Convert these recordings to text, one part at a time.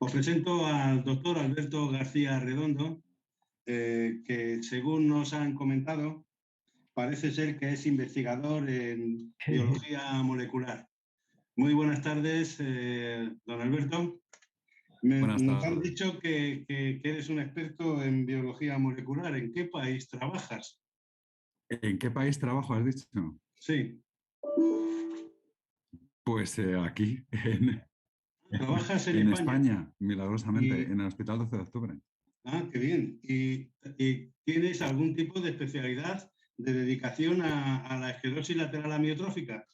Os presento al doctor Alberto García Redondo, que según nos han comentado, parece ser que es investigador en biología molecular. Muy buenas tardes, don Alberto. Buenas Nos han tardes. dicho que eres un experto en biología molecular. ¿En qué país trabajas? ¿En qué país trabajo, has dicho? Sí. Pues aquí, ¿Trabajas en en España? España, milagrosamente, Y, en el Hospital 12 de Octubre. qué bien. ¿Y tienes algún tipo de especialidad de dedicación a la esclerosis lateral amiotrófica?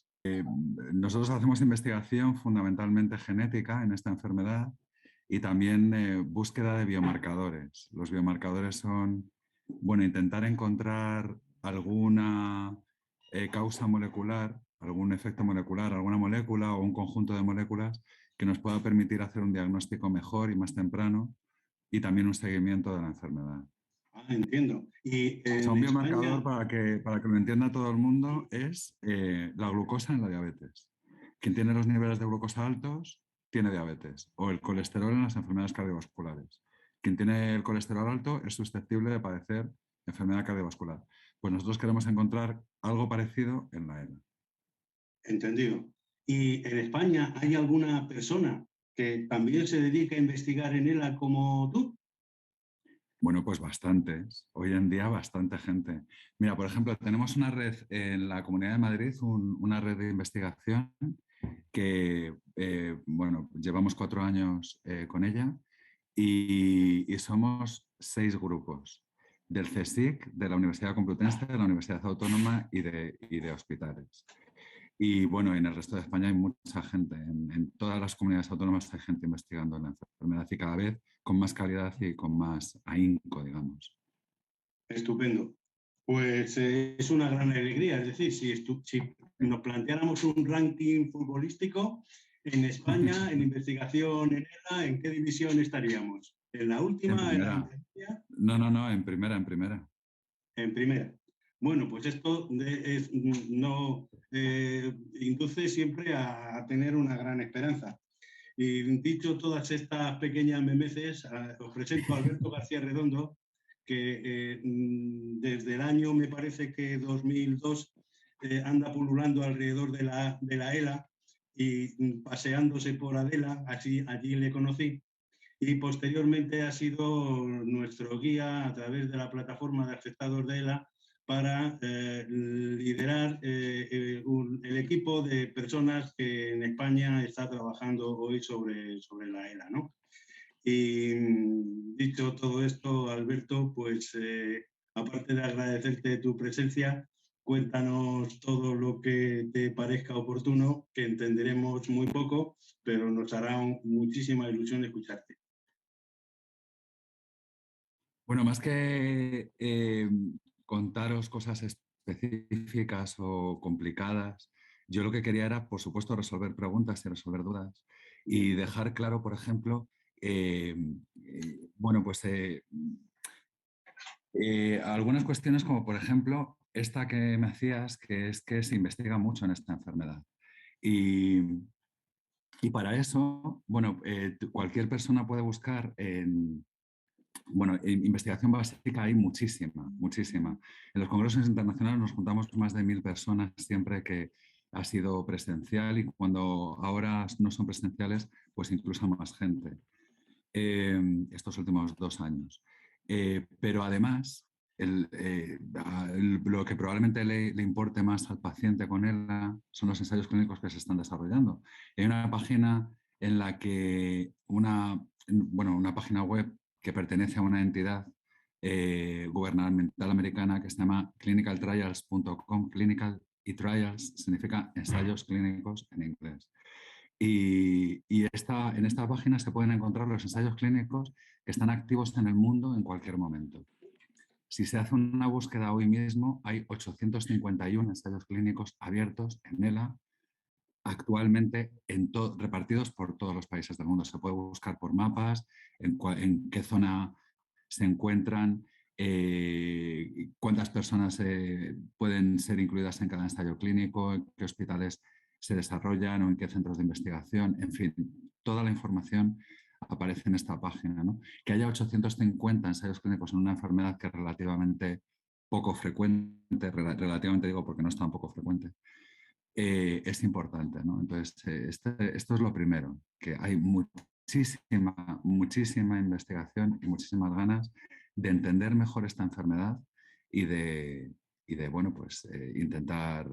Nosotros hacemos investigación fundamentalmente genética en esta enfermedad y también búsqueda de biomarcadores. Los biomarcadores son, bueno, intentar encontrar alguna causa molecular, algún efecto molecular, alguna molécula o un conjunto de moléculas que nos pueda permitir hacer un diagnóstico mejor y más temprano y también un seguimiento de la enfermedad. Entiendo. Y O sea, en un biomarcador, España, para que lo entienda todo el mundo, es la glucosa en la diabetes. Quien tiene los niveles de glucosa altos tiene diabetes, o el colesterol en las enfermedades cardiovasculares. Quien tiene el colesterol alto es susceptible de padecer enfermedad cardiovascular. Pues nosotros queremos encontrar algo parecido en la ELA. entendido. ¿Y en España hay alguna persona que también se dedica a investigar en ELA como tú? Bueno, pues bastantes. Hoy en día bastante gente. Mira, por ejemplo, tenemos una red en la Comunidad de Madrid, una red de investigación que, bueno, llevamos 4 años con ella y somos 6 grupos del CSIC, de la Universidad Complutense, de la Universidad Autónoma y de hospitales. Y bueno, en el resto de España hay mucha gente. En todas las comunidades autónomas hay gente investigando la enfermedad y cada vez con más calidad y con más ahínco, digamos. Estupendo. Pues es una gran alegría. Es decir, si nos planteáramos un ranking futbolístico en España, en investigación en ELA, ¿en qué división estaríamos? ¿En la En última, en la primera. intermedia? No, en primera, en primera. En primera. Bueno, pues esto no induce siempre a tener una gran esperanza. Y dicho todas estas pequeñas memeces, os presento a Alberto García Redondo, que desde el año, me parece que 2002, anda pululando alrededor de la ELA y paseándose por Adela, allí le conocí, y posteriormente ha sido nuestro guía a través de la plataforma de afectados de ELA para liderar el equipo de personas que en España está trabajando hoy sobre la ELA, ¿no? Y dicho todo esto, Alberto, pues aparte de agradecerte tu presencia, cuéntanos todo lo que te parezca oportuno, que entenderemos muy poco, pero nos hará muchísima ilusión escucharte. Bueno, más que contaros cosas específicas o complicadas, yo lo que quería era, por supuesto, resolver preguntas y resolver dudas y dejar claro, por ejemplo, eh, bueno, pues algunas cuestiones como, por ejemplo, esta que me hacías, que es que se investiga mucho en esta enfermedad. Y, y para eso, bueno, cualquier persona puede buscar en bueno, en investigación básica hay muchísima, muchísima. En los congresos internacionales nos juntamos más de 1000 personas siempre que ha sido presencial y cuando ahora no son presenciales, pues incluso más gente estos últimos 2 años. Pero además, lo que probablemente le importe más al paciente con él son los ensayos clínicos que se están desarrollando. Hay una página en la que una página web que pertenece a una entidad gubernamental americana que se llama clinicaltrials.com. Clinical y trials significa ensayos clínicos en inglés. En esta página se pueden encontrar los ensayos clínicos que están activos en el mundo en cualquier momento. Si se hace una búsqueda hoy mismo, hay 851 ensayos clínicos abiertos en ELA actualmente repartidos por todos los países del mundo. Se puede buscar por mapas, en qué zona se encuentran, cuántas personas pueden ser incluidas en cada ensayo clínico, en qué hospitales se desarrollan o en qué centros de investigación, en fin, toda la información aparece en esta página, ¿no? Que haya 850 ensayos clínicos en una enfermedad que es relativamente poco frecuente, relativamente digo porque no es tan poco frecuente, es importante, ¿no? Entonces, esto es lo primero, que hay muchísima investigación y muchísimas ganas de entender mejor esta enfermedad y de bueno, pues intentar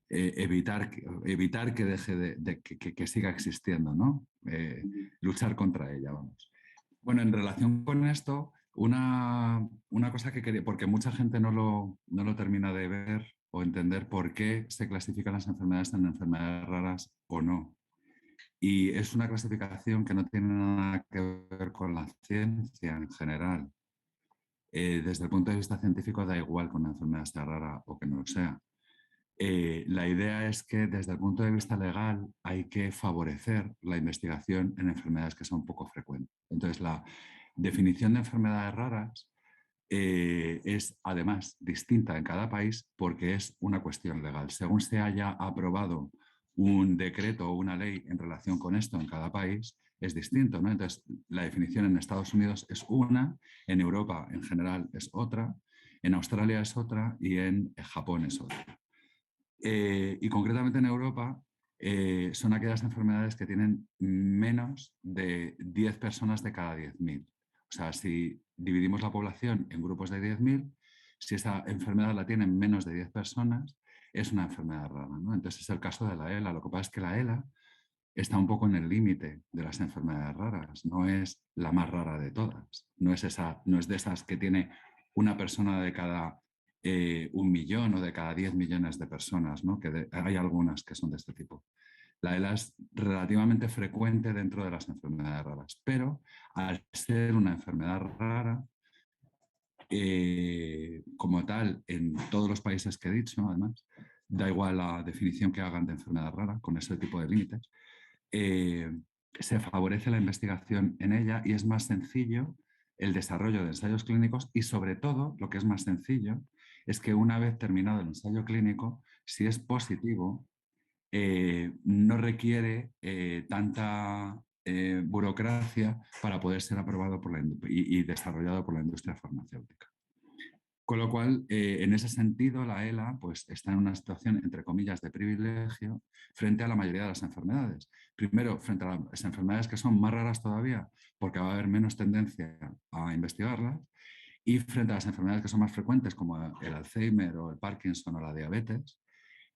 evitar que deje que siga existiendo, ¿no? Luchar contra ella, vamos. Bueno, en relación con esto, una cosa que quería, porque mucha gente no lo termina de ver o entender por qué se clasifican las enfermedades en enfermedades raras o no. Y es una clasificación que no tiene nada que ver con la ciencia en general. Desde el punto de vista científico da igual que una enfermedad sea rara o que no lo sea. La idea es que desde el punto de vista legal hay que favorecer la investigación en enfermedades que son poco frecuentes. Entonces, la definición de enfermedades raras es además distinta en cada país porque es una cuestión legal. Según se haya aprobado un decreto o una ley en relación con esto en cada país, es distinto, ¿no? Entonces, la definición en Estados Unidos es una, en Europa en general es otra, en Australia es otra y en Japón es otra. Y concretamente en Europa son aquellas enfermedades que tienen menos de 10 personas de cada 10.000. O sea, si dividimos la población en grupos de 10.000, si esa enfermedad la tienen menos de 10 personas, es una enfermedad rara, ¿no? Entonces es el caso de la ELA. Lo que pasa es que la ELA está un poco en el límite de las enfermedades raras. No es la más rara de todas. No es de esas que tiene una persona de cada 1.000.000 o de cada 10 millones de personas, ¿no? Hay algunas que son de este tipo. La ELA es relativamente frecuente dentro de las enfermedades raras, pero al ser una enfermedad rara, como tal, en todos los países que he dicho, además, da igual la definición que hagan de enfermedad rara, con ese tipo de límites, eh, se favorece la investigación en ella y es más sencillo el desarrollo de ensayos clínicos y sobre todo, lo que es más sencillo, es que una vez terminado el ensayo clínico, si es positivo, no requiere tanta burocracia para poder ser aprobado y desarrollado por la industria farmacéutica. Con lo cual, en ese sentido, la ELA pues, está en una situación, entre comillas, de privilegio frente a la mayoría de las enfermedades. Primero, frente a las enfermedades que son más raras todavía, porque va a haber menos tendencia a investigarlas, y frente a las enfermedades que son más frecuentes, como el Alzheimer o el Parkinson o la diabetes,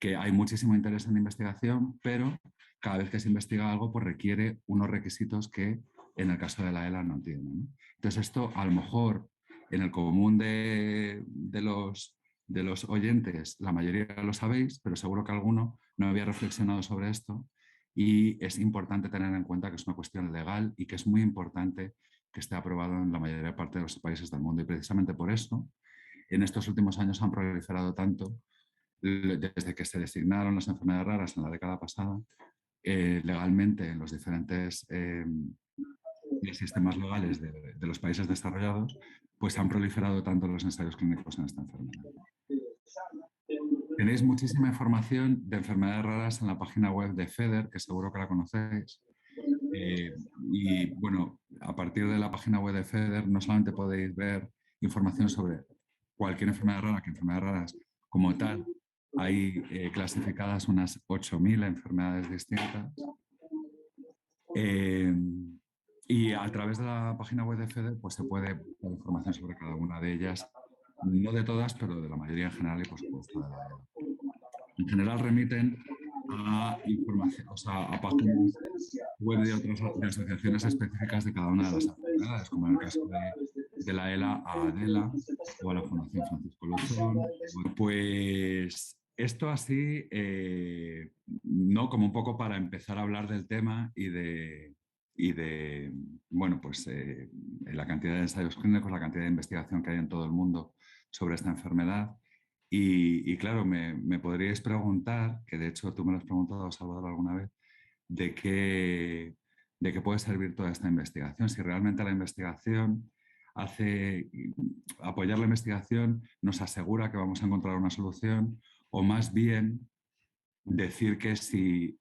que hay muchísimo interés en investigación, pero cada vez que se investiga algo, pues requiere unos requisitos que en el caso de la ELA no tiene, ¿no? Entonces, esto a lo mejor en el común de los oyentes, la mayoría lo sabéis, pero seguro que alguno no había reflexionado sobre esto y es importante tener en cuenta que es una cuestión legal y que es muy importante que esté aprobado en la mayoría parte de los países del mundo. Y precisamente por eso, en estos últimos años han proliferado tanto, desde que se designaron las enfermedades raras en la década pasada, legalmente en los diferentes sistemas legales de los países desarrollados, pues han proliferado tanto los ensayos clínicos en esta enfermedad. Tenéis muchísima información de enfermedades raras en la página web de FEDER, que seguro que la conocéis. Y bueno, a partir de la página web de FEDER no solamente podéis ver información sobre cualquier enfermedad rara, que enfermedades raras como tal, hay clasificadas unas 8.000 enfermedades distintas. Y a través de la página web de FEDER pues se puede buscar información sobre cada una de ellas, no de todas, pero de la mayoría en general y por supuesto de la ELA. En general remiten a información, o sea, a páginas web de otras de asociaciones específicas de cada una de las enfermedades, como en el caso de la ELA a ADELA o a la Fundación Francisco Luzón. Pues esto así, no como un poco para empezar a hablar del tema y de bueno, pues la cantidad de ensayos clínicos, la cantidad de investigación que hay en todo el mundo sobre esta enfermedad. Y claro, me podríais preguntar, que de hecho tú me lo has preguntado, Salvador, alguna vez, de qué puede servir toda esta investigación. Si realmente la investigación apoyar la investigación nos asegura que vamos a encontrar una solución, o más bien decir que si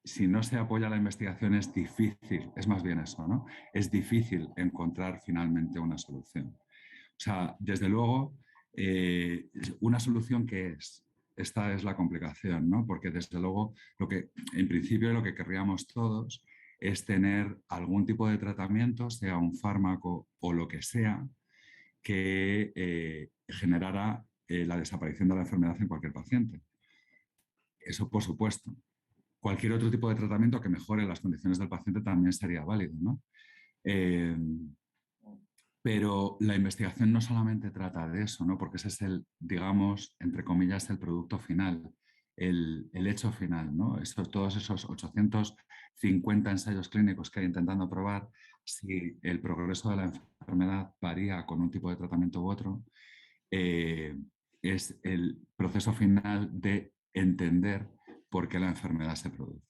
si no se apoya la investigación es difícil, es más bien eso, ¿no? Es difícil encontrar finalmente una solución. O sea, desde luego, una solución que es, esta es la complicación, ¿no? Porque desde luego, en principio lo que querríamos todos es tener algún tipo de tratamiento, sea un fármaco o lo que sea, que generara la desaparición de la enfermedad en cualquier paciente. Eso, por supuesto. Cualquier otro tipo de tratamiento que mejore las condiciones del paciente también sería válido, ¿no? Eh, pero la investigación no solamente trata de eso, ¿no? Porque ese es el, digamos, entre comillas, el producto final, el hecho final, ¿no? Todos esos 850 ensayos clínicos que hay intentando probar si el progreso de la enfermedad varía con un tipo de tratamiento u otro, eh, es el proceso final de entender por qué la enfermedad se produce.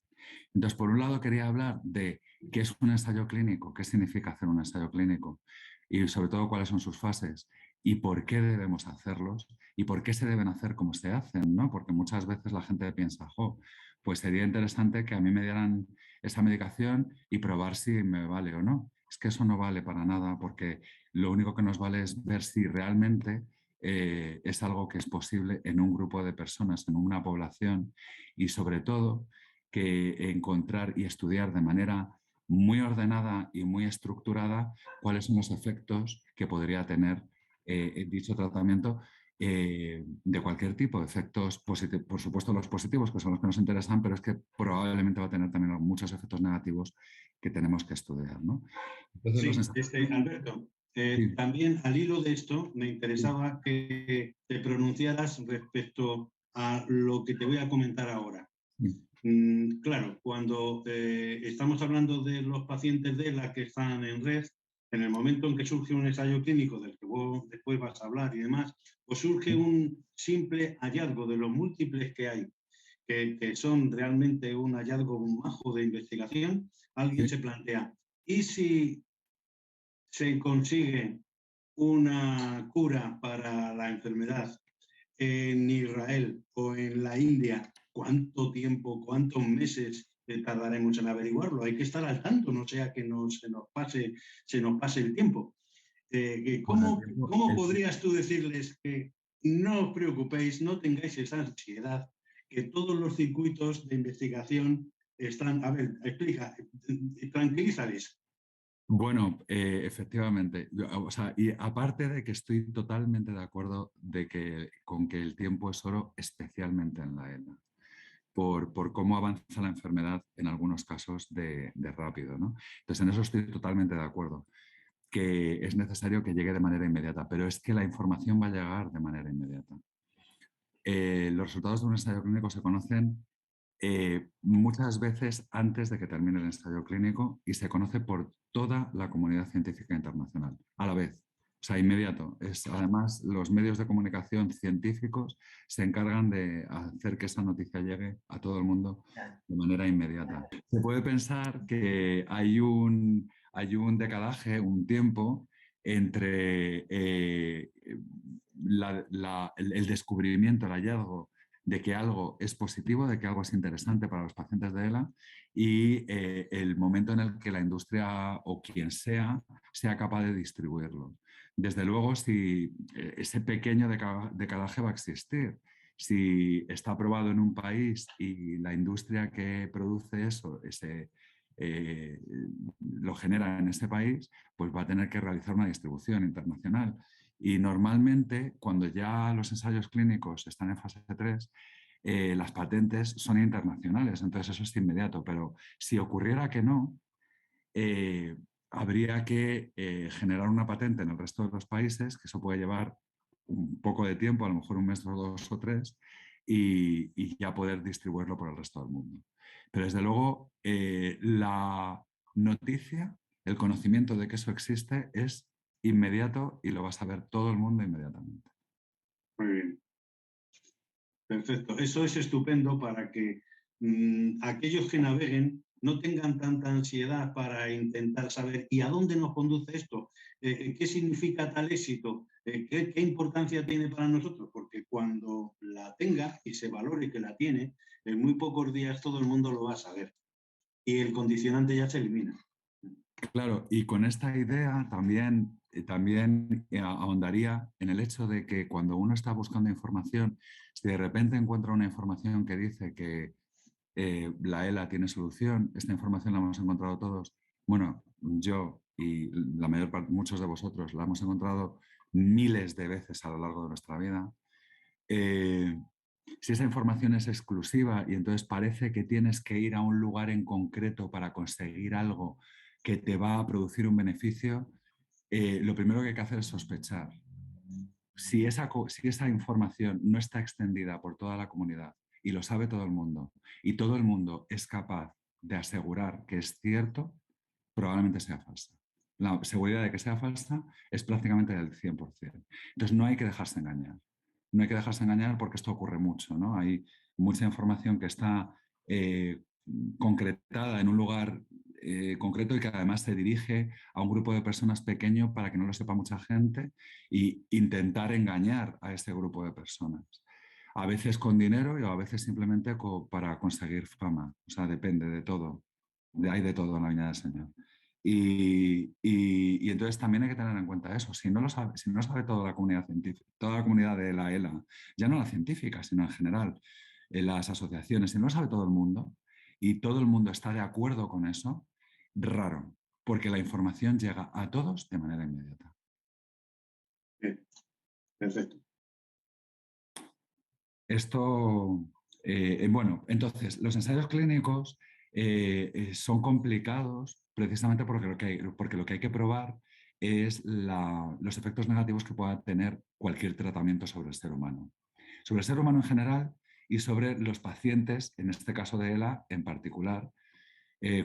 Entonces, por un lado, quería hablar de qué es un ensayo clínico, qué significa hacer un ensayo clínico y sobre todo cuáles son sus fases y por qué debemos hacerlos y por qué se deben hacer como se hacen, ¿no? Porque muchas veces la gente piensa, jo, pues sería interesante que a mí me dieran esa medicación y probar si me vale o no. Es que eso no vale para nada porque lo único que nos vale es ver si realmente es algo que es posible en un grupo de personas, en una población y sobre todo que encontrar y estudiar de manera muy ordenada y muy estructurada cuáles son los efectos que podría tener dicho tratamiento de cualquier tipo, efectos positivos, por supuesto los positivos, que son los que nos interesan, pero es que probablemente va a tener también muchos efectos negativos que tenemos que estudiar, ¿no? Entonces, los Sí, ensayos Alberto, sí, también al hilo de esto me sí, interesaba que te pronunciaras respecto a lo que te voy a comentar ahora. sí, Claro, cuando estamos hablando de los pacientes de la que están en red, en el momento en que surge un ensayo clínico del que vos después vas a hablar y demás, pues surge un simple hallazgo de los múltiples que hay, que son realmente un hallazgo majo de investigación, alguien sí. se plantea, ¿y si se consigue una cura para la enfermedad en Israel o en la India? ¿Cuánto tiempo, cuántos meses tardaremos en averiguarlo? Hay que estar al tanto, no sea que se nos pase el tiempo. Bueno, ¿Cómo podrías tú decirles que no os preocupéis, no tengáis esa ansiedad, que todos los circuitos de investigación están... A ver, explica, tranquilízales. bueno, efectivamente. O sea, y aparte de que estoy totalmente de acuerdo con que el tiempo es oro, especialmente en la ELA, por cómo avanza la enfermedad en algunos casos de rápido, ¿no? Entonces, en eso estoy totalmente de acuerdo, que es necesario que llegue de manera inmediata, pero es que la información va a llegar de manera inmediata. Los resultados de un ensayo clínico se conocen muchas veces antes de que termine el ensayo clínico y se conoce por toda la comunidad científica internacional a la vez. O sea, inmediato. Además, los medios de comunicación científicos se encargan de hacer que esa noticia llegue a todo el mundo de manera inmediata. Se puede pensar que hay un decalaje, un tiempo entre el descubrimiento, el hallazgo de que algo es positivo, de que algo es interesante para los pacientes de ELA y el momento en el que la industria o quien sea capaz de distribuirlo. Desde luego, si ese pequeño decalaje va a existir, si está aprobado en un país y la industria que produce eso, eh, lo genera en ese país, pues va a tener que realizar una distribución internacional. Y normalmente, cuando ya los ensayos clínicos están en fase 3, las patentes son internacionales, entonces eso es inmediato. Pero si ocurriera que no, eh, habría que generar una patente en el resto de los países, que eso puede llevar un poco de tiempo, a lo mejor un mes o dos o tres, y ya poder distribuirlo por el resto del mundo. Pero desde luego, la noticia, el conocimiento de que eso existe es inmediato y lo va a saber todo el mundo inmediatamente. Muy bien. Perfecto. Eso es estupendo para que aquellos que naveguen no tengan tanta ansiedad para intentar saber ¿y a dónde nos conduce esto? ¿Qué significa tal éxito? ¿Qué importancia tiene para nosotros? Porque cuando la tenga y se valore que la tiene, en muy pocos días todo el mundo lo va a saber. y el condicionante ya se elimina. Claro, y con esta idea también ahondaría en el hecho de que cuando uno está buscando información, si de repente encuentra una información que dice que la ELA tiene solución, esta información la hemos encontrado todos, bueno, yo y la mayor parte, muchos de vosotros, la hemos encontrado miles de veces a lo largo de nuestra vida. Si esa información es exclusiva y entonces parece que tienes que ir a un lugar en concreto para conseguir algo que te va a producir un beneficio, lo primero que hay que hacer es sospechar. Si esa información no está extendida por toda la comunidad y lo sabe todo el mundo, y todo el mundo es capaz de asegurar que es cierto, probablemente sea falsa. La seguridad de que sea falsa es prácticamente del 100%. Entonces no hay que dejarse engañar. No hay que dejarse engañar porque esto ocurre mucho, ¿no? Hay mucha información que está concretada en un lugar concreto y que además se dirige a un grupo de personas pequeño para que no lo sepa mucha gente e intentar engañar a ese grupo de personas. A veces con dinero y a veces simplemente para conseguir fama. O sea, depende de todo. Hay de todo en la Viña del Señor. Y entonces también hay que tener en cuenta eso. Si no lo sabe, si no sabe toda la comunidad científica, toda la comunidad de la ELA, ya no la científica, sino en general, en las asociaciones, si no lo sabe todo el mundo y todo el mundo está de acuerdo con eso, raro, porque la información llega a todos de manera inmediata. Bien, perfecto. Esto, bueno, entonces, los ensayos clínicos son complicados precisamente porque lo que hay que probar es los efectos negativos que pueda tener cualquier tratamiento sobre el ser humano. Sobre el ser humano en general y sobre los pacientes, en este caso de ELA en particular,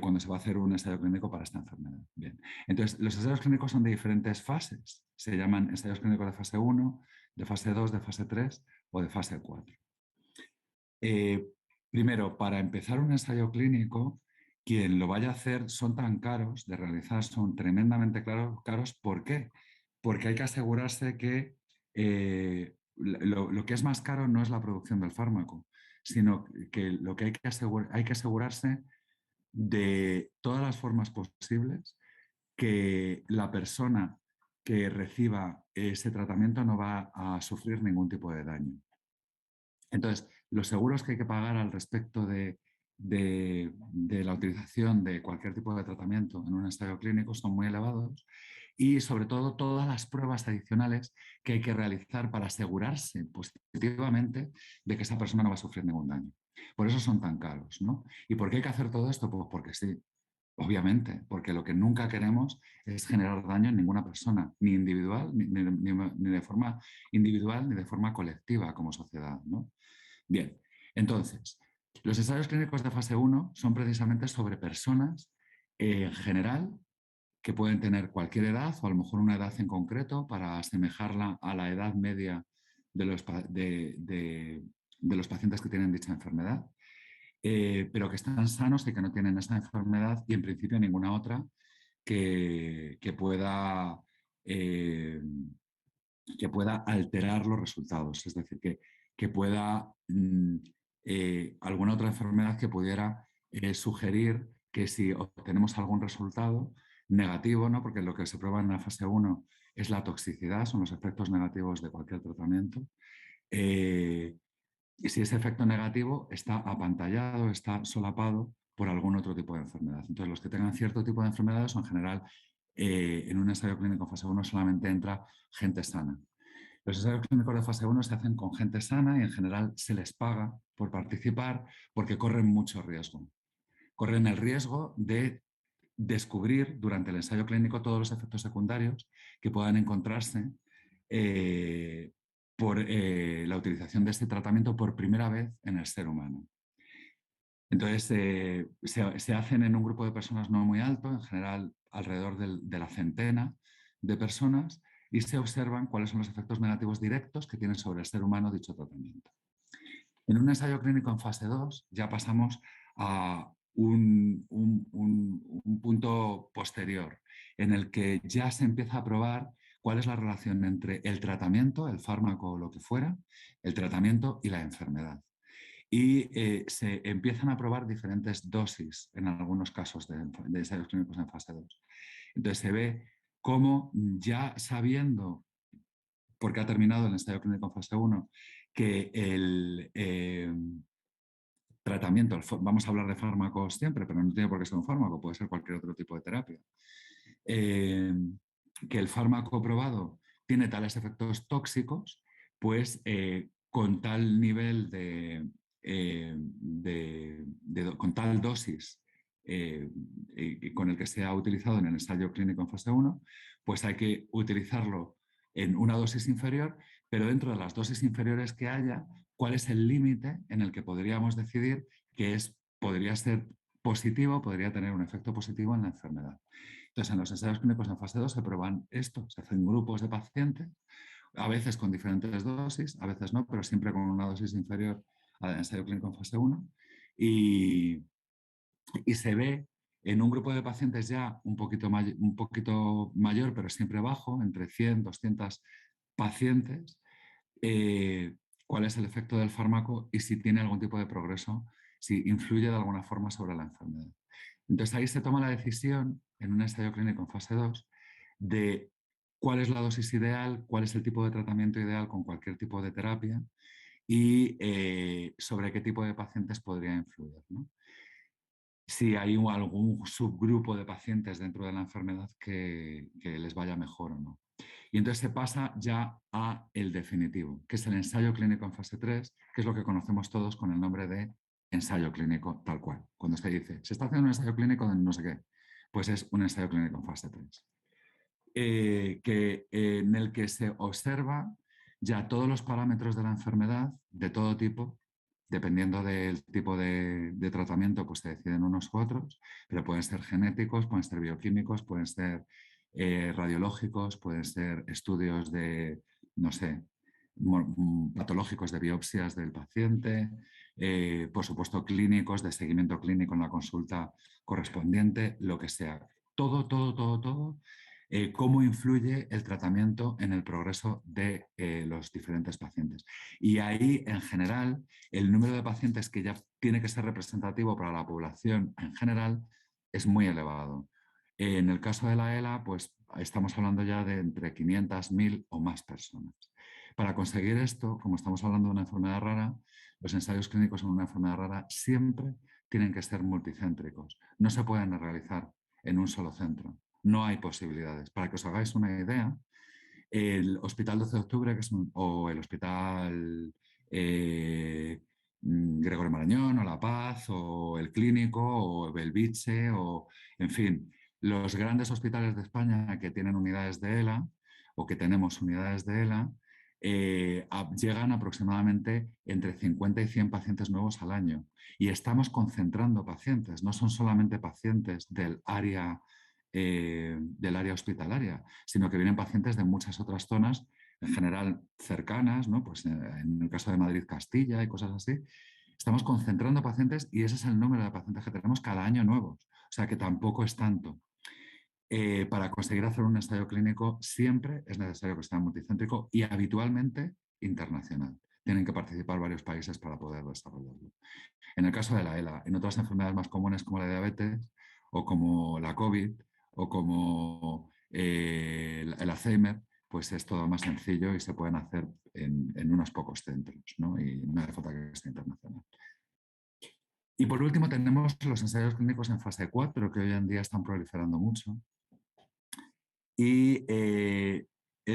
cuando se va a hacer un ensayo clínico para esta enfermedad. Bien. Entonces, los ensayos clínicos son de diferentes fases. Se llaman ensayos clínicos de fase 1, de fase 2, de fase 3 o de fase 4. Primero, para empezar un ensayo clínico, quien lo vaya a hacer son tan caros de realizar, son tremendamente caros. ¿Por qué? Porque hay que asegurarse que lo que es más caro no es la producción del fármaco, sino que lo que hay que asegurarse de todas las formas posibles que la persona que reciba ese tratamiento no va a sufrir ningún tipo de daño. Entonces, los seguros que hay que pagar al respecto de la utilización de cualquier tipo de tratamiento en un ensayo clínico son muy elevados y sobre todo todas las pruebas adicionales que hay que realizar para asegurarse positivamente de que esa persona no va a sufrir ningún daño. Por eso son tan caros, ¿no? ¿Y por qué hay que hacer todo esto? Pues porque sí, obviamente, porque lo que nunca queremos es generar daño en ninguna persona, ni individual, ni de forma individual, ni de forma colectiva como sociedad, ¿no? Bien, entonces, los ensayos clínicos de fase 1 son precisamente sobre personas en general que pueden tener cualquier edad o a lo mejor una edad en concreto para asemejarla a la edad media de los pacientes que tienen dicha enfermedad, pero que están sanos y que no tienen esta enfermedad y en principio ninguna otra que pueda, eh, que pueda alterar los resultados. Es decir, que pueda alguna otra enfermedad que pudiera sugerir que si obtenemos algún resultado negativo, ¿no? Porque lo que se prueba en la fase 1 es la toxicidad, son los efectos negativos de cualquier tratamiento. Y si ese efecto negativo está apantallado, está solapado por algún otro tipo de enfermedad. Entonces, los que tengan cierto tipo de enfermedades, en general, en un ensayo clínico fase 1 solamente entra gente sana. Los ensayos clínicos de fase 1 se hacen con gente sana y en general se les paga por participar porque corren mucho riesgo. Corren el riesgo de descubrir durante el ensayo clínico todos los efectos secundarios que puedan encontrarse por la utilización de este tratamiento por primera vez en el ser humano. Entonces, se hacen en un grupo de personas no muy alto, en general alrededor de la centena de personas, y se observan cuáles son los efectos negativos directos que tiene sobre el ser humano dicho tratamiento. En un ensayo clínico en fase 2 ya pasamos a un punto posterior en el que ya se empieza a probar cuál es la relación entre el tratamiento, el fármaco o lo que fuera, el tratamiento y la enfermedad. y se empiezan a probar diferentes dosis en algunos casos de ensayos clínicos en fase 2. Entonces se ve cómo, ya sabiendo, porque ha terminado el ensayo clínico en fase 1, que el tratamiento, vamos a hablar de fármacos siempre, pero no tiene por qué ser un fármaco, puede ser cualquier otro tipo de terapia, que el fármaco probado tiene tales efectos tóxicos, pues con tal nivel con tal dosis con el que se ha utilizado en el ensayo clínico en fase 1, pues hay que utilizarlo en una dosis inferior, pero dentro de las dosis inferiores que haya, ¿cuál es el límite en el que podríamos decidir que podría ser positivo, podría tener un efecto positivo en la enfermedad? Entonces, en los ensayos clínicos en fase 2 se prueban esto, se hacen grupos de pacientes, a veces con diferentes dosis, a veces no, pero siempre con una dosis inferior al ensayo clínico en fase 1, y se ve en un grupo de pacientes ya un poquito mayor, pero siempre bajo, entre 100, 200 pacientes, cuál es el efecto del fármaco y si tiene algún tipo de progreso, si influye de alguna forma sobre la enfermedad. Entonces ahí se toma la decisión, en un ensayo clínico en fase 2, de cuál es la dosis ideal, cuál es el tipo de tratamiento ideal con cualquier tipo de terapia y sobre qué tipo de pacientes podría influir, ¿no? Si hay algún subgrupo de pacientes dentro de la enfermedad que les vaya mejor o no. Y entonces se pasa ya a el definitivo, que es el ensayo clínico en fase 3, que es lo que conocemos todos con el nombre de ensayo clínico tal cual. Cuando se dice, se está haciendo un ensayo clínico de no sé qué, pues es un ensayo clínico en fase 3. En el que se observa ya todos los parámetros de la enfermedad de todo tipo, dependiendo del tipo de tratamiento, pues se deciden unos u otros, pero pueden ser genéticos, pueden ser bioquímicos, pueden ser radiológicos, pueden ser estudios de, no sé, patológicos de biopsias del paciente, por supuesto clínicos, de seguimiento clínico en la consulta correspondiente, lo que sea. Todo, todo, todo, todo. Cómo influye el tratamiento en el progreso de los diferentes pacientes. Y ahí, en general, el número de pacientes que ya tiene que ser representativo para la población en general es muy elevado. En el caso de la ELA, pues estamos hablando ya de entre 500, 1000 o más personas. Para conseguir esto, como estamos hablando de una enfermedad rara, los ensayos clínicos en una enfermedad rara siempre tienen que ser multicéntricos. No se pueden realizar en un solo centro. No hay posibilidades. Para que os hagáis una idea, el Hospital 12 de Octubre, o el Hospital Gregorio Marañón, o La Paz, o el Clínico, o Belviche, o en fin, los grandes hospitales de España que tienen unidades de ELA, o que tenemos unidades de ELA, llegan aproximadamente entre 50 y 100 pacientes nuevos al año. Y estamos concentrando pacientes, no son solamente pacientes del área hospitalaria, sino que vienen pacientes de muchas otras zonas, en general cercanas, ¿no? Pues en el caso de Madrid-Castilla y cosas así. Estamos concentrando pacientes y ese es el número de pacientes que tenemos cada año nuevos. O sea que tampoco es tanto. Para conseguir hacer un ensayo clínico siempre es necesario que sea multicéntrico y habitualmente internacional. Tienen que participar varios países para poder desarrollarlo. En el caso de la ELA, en otras enfermedades más comunes como la diabetes o como la COVID o como el Alzheimer, pues es todo más sencillo y se pueden hacer en unos pocos centros, ¿no? Y no hace falta que sea internacional. Y por último tenemos los ensayos clínicos en fase 4, que hoy en día están proliferando mucho. Y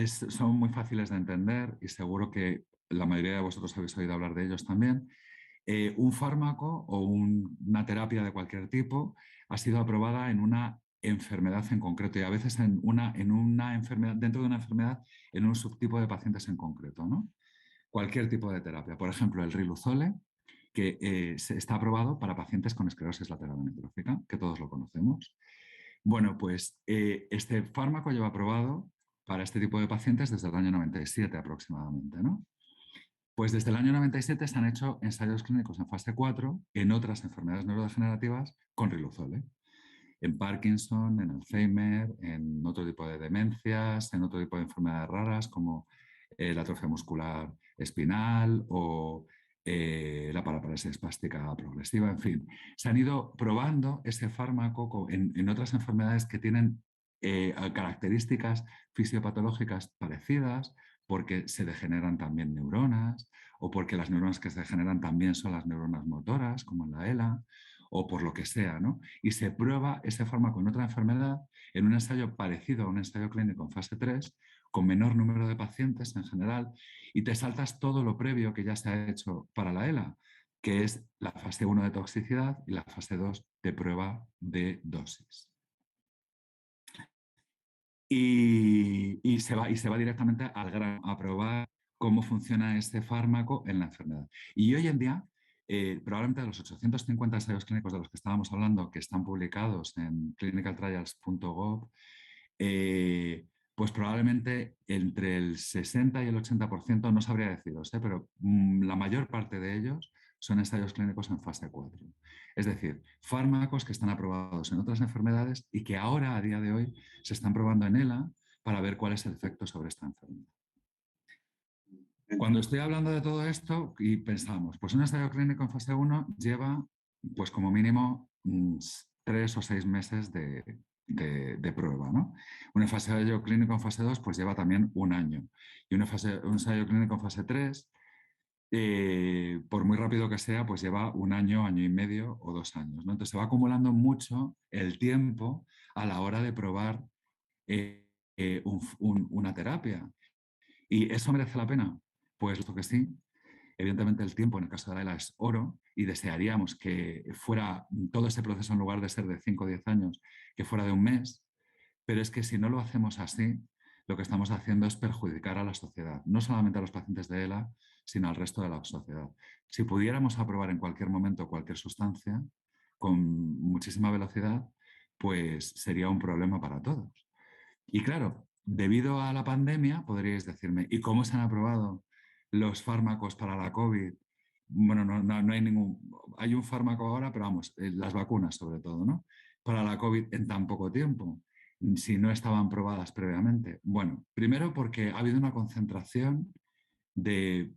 son muy fáciles de entender y seguro que la mayoría de vosotros habéis oído hablar de ellos también. Un fármaco o una terapia de cualquier tipo ha sido aprobada en una enfermedad en concreto y a veces en una enfermedad, dentro de una enfermedad, en un subtipo de pacientes en concreto, ¿no? Cualquier tipo de terapia. Por ejemplo, el Riluzole, que está aprobado para pacientes con esclerosis lateral amiotrófica, que todos lo conocemos. Bueno, pues este fármaco lleva aprobado para este tipo de pacientes desde el año 97 aproximadamente, ¿no? Pues desde el año 97 se han hecho ensayos clínicos en fase 4 en otras enfermedades neurodegenerativas con Riluzole. En Parkinson, en Alzheimer, en otro tipo de demencias, en otro tipo de enfermedades raras como la atrofia muscular espinal o la paraparesia espástica progresiva, en fin. Se han ido probando ese fármaco en otras enfermedades que tienen características fisiopatológicas parecidas, porque se degeneran también neuronas, o porque las neuronas que se degeneran también son las neuronas motoras, como en la ELA, o por lo que sea, ¿no? Y se prueba ese fármaco en otra enfermedad en un ensayo parecido a un ensayo clínico en fase 3, con menor número de pacientes en general, y te saltas todo lo previo que ya se ha hecho para la ELA, que es la fase 1 de toxicidad y la fase 2 de prueba de dosis. Y se va directamente al grano a probar cómo funciona este fármaco en la enfermedad. Y hoy en día, probablemente de los 850 ensayos clínicos de los que estábamos hablando, que están publicados en clinicaltrials.gov, pues probablemente entre el 60 y el 80%, no sabría deciros, pero la mayor parte de ellos son ensayos clínicos en fase 4. Es decir, fármacos que están aprobados en otras enfermedades y que ahora, a día de hoy, se están probando en ELA para ver cuál es el efecto sobre esta enfermedad. Cuando estoy hablando de todo esto y pensamos, pues un ensayo clínico en fase 1 lleva, pues como mínimo, 3 o 6 meses de prueba, ¿no? Un ensayo clínico en fase 2 pues lleva también un año. Y un ensayo clínico en fase 3, por muy rápido que sea, pues lleva un año, año y medio o 2 años, ¿no? Entonces se va acumulando mucho el tiempo a la hora de probar una terapia. ¿Y eso merece la pena? Pues lo que sí. Evidentemente el tiempo en el caso de la ELA es oro y desearíamos que fuera todo ese proceso, en lugar de ser de 5 o 10 años, que fuera de un mes, pero es que si no lo hacemos así, lo que estamos haciendo es perjudicar a la sociedad, no solamente a los pacientes de ELA, sino al resto de la sociedad. Si pudiéramos aprobar en cualquier momento cualquier sustancia con muchísima velocidad, pues sería un problema para todos. Y claro, debido a la pandemia, podríais decirme, ¿y cómo se han aprobado los fármacos para la COVID? Bueno, no hay ningún... Hay un fármaco ahora, pero vamos, las vacunas sobre todo, ¿no? Para la COVID en tan poco tiempo, si no estaban probadas previamente. Bueno, primero porque ha habido una concentración de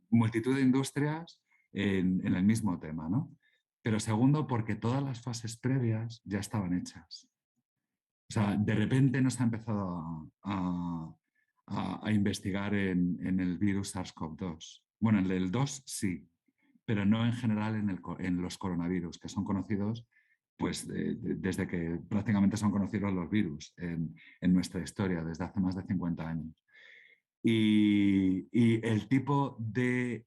multitud de industrias en el mismo tema, ¿no? Pero segundo, porque todas las fases previas ya estaban hechas. O sea, de repente no se ha empezado a investigar en el virus SARS-CoV-2. Bueno, en el 2 sí, pero no en general en los coronavirus, que son conocidos pues, desde que prácticamente son conocidos los virus en nuestra historia, desde hace más de 50 años. Y el tipo de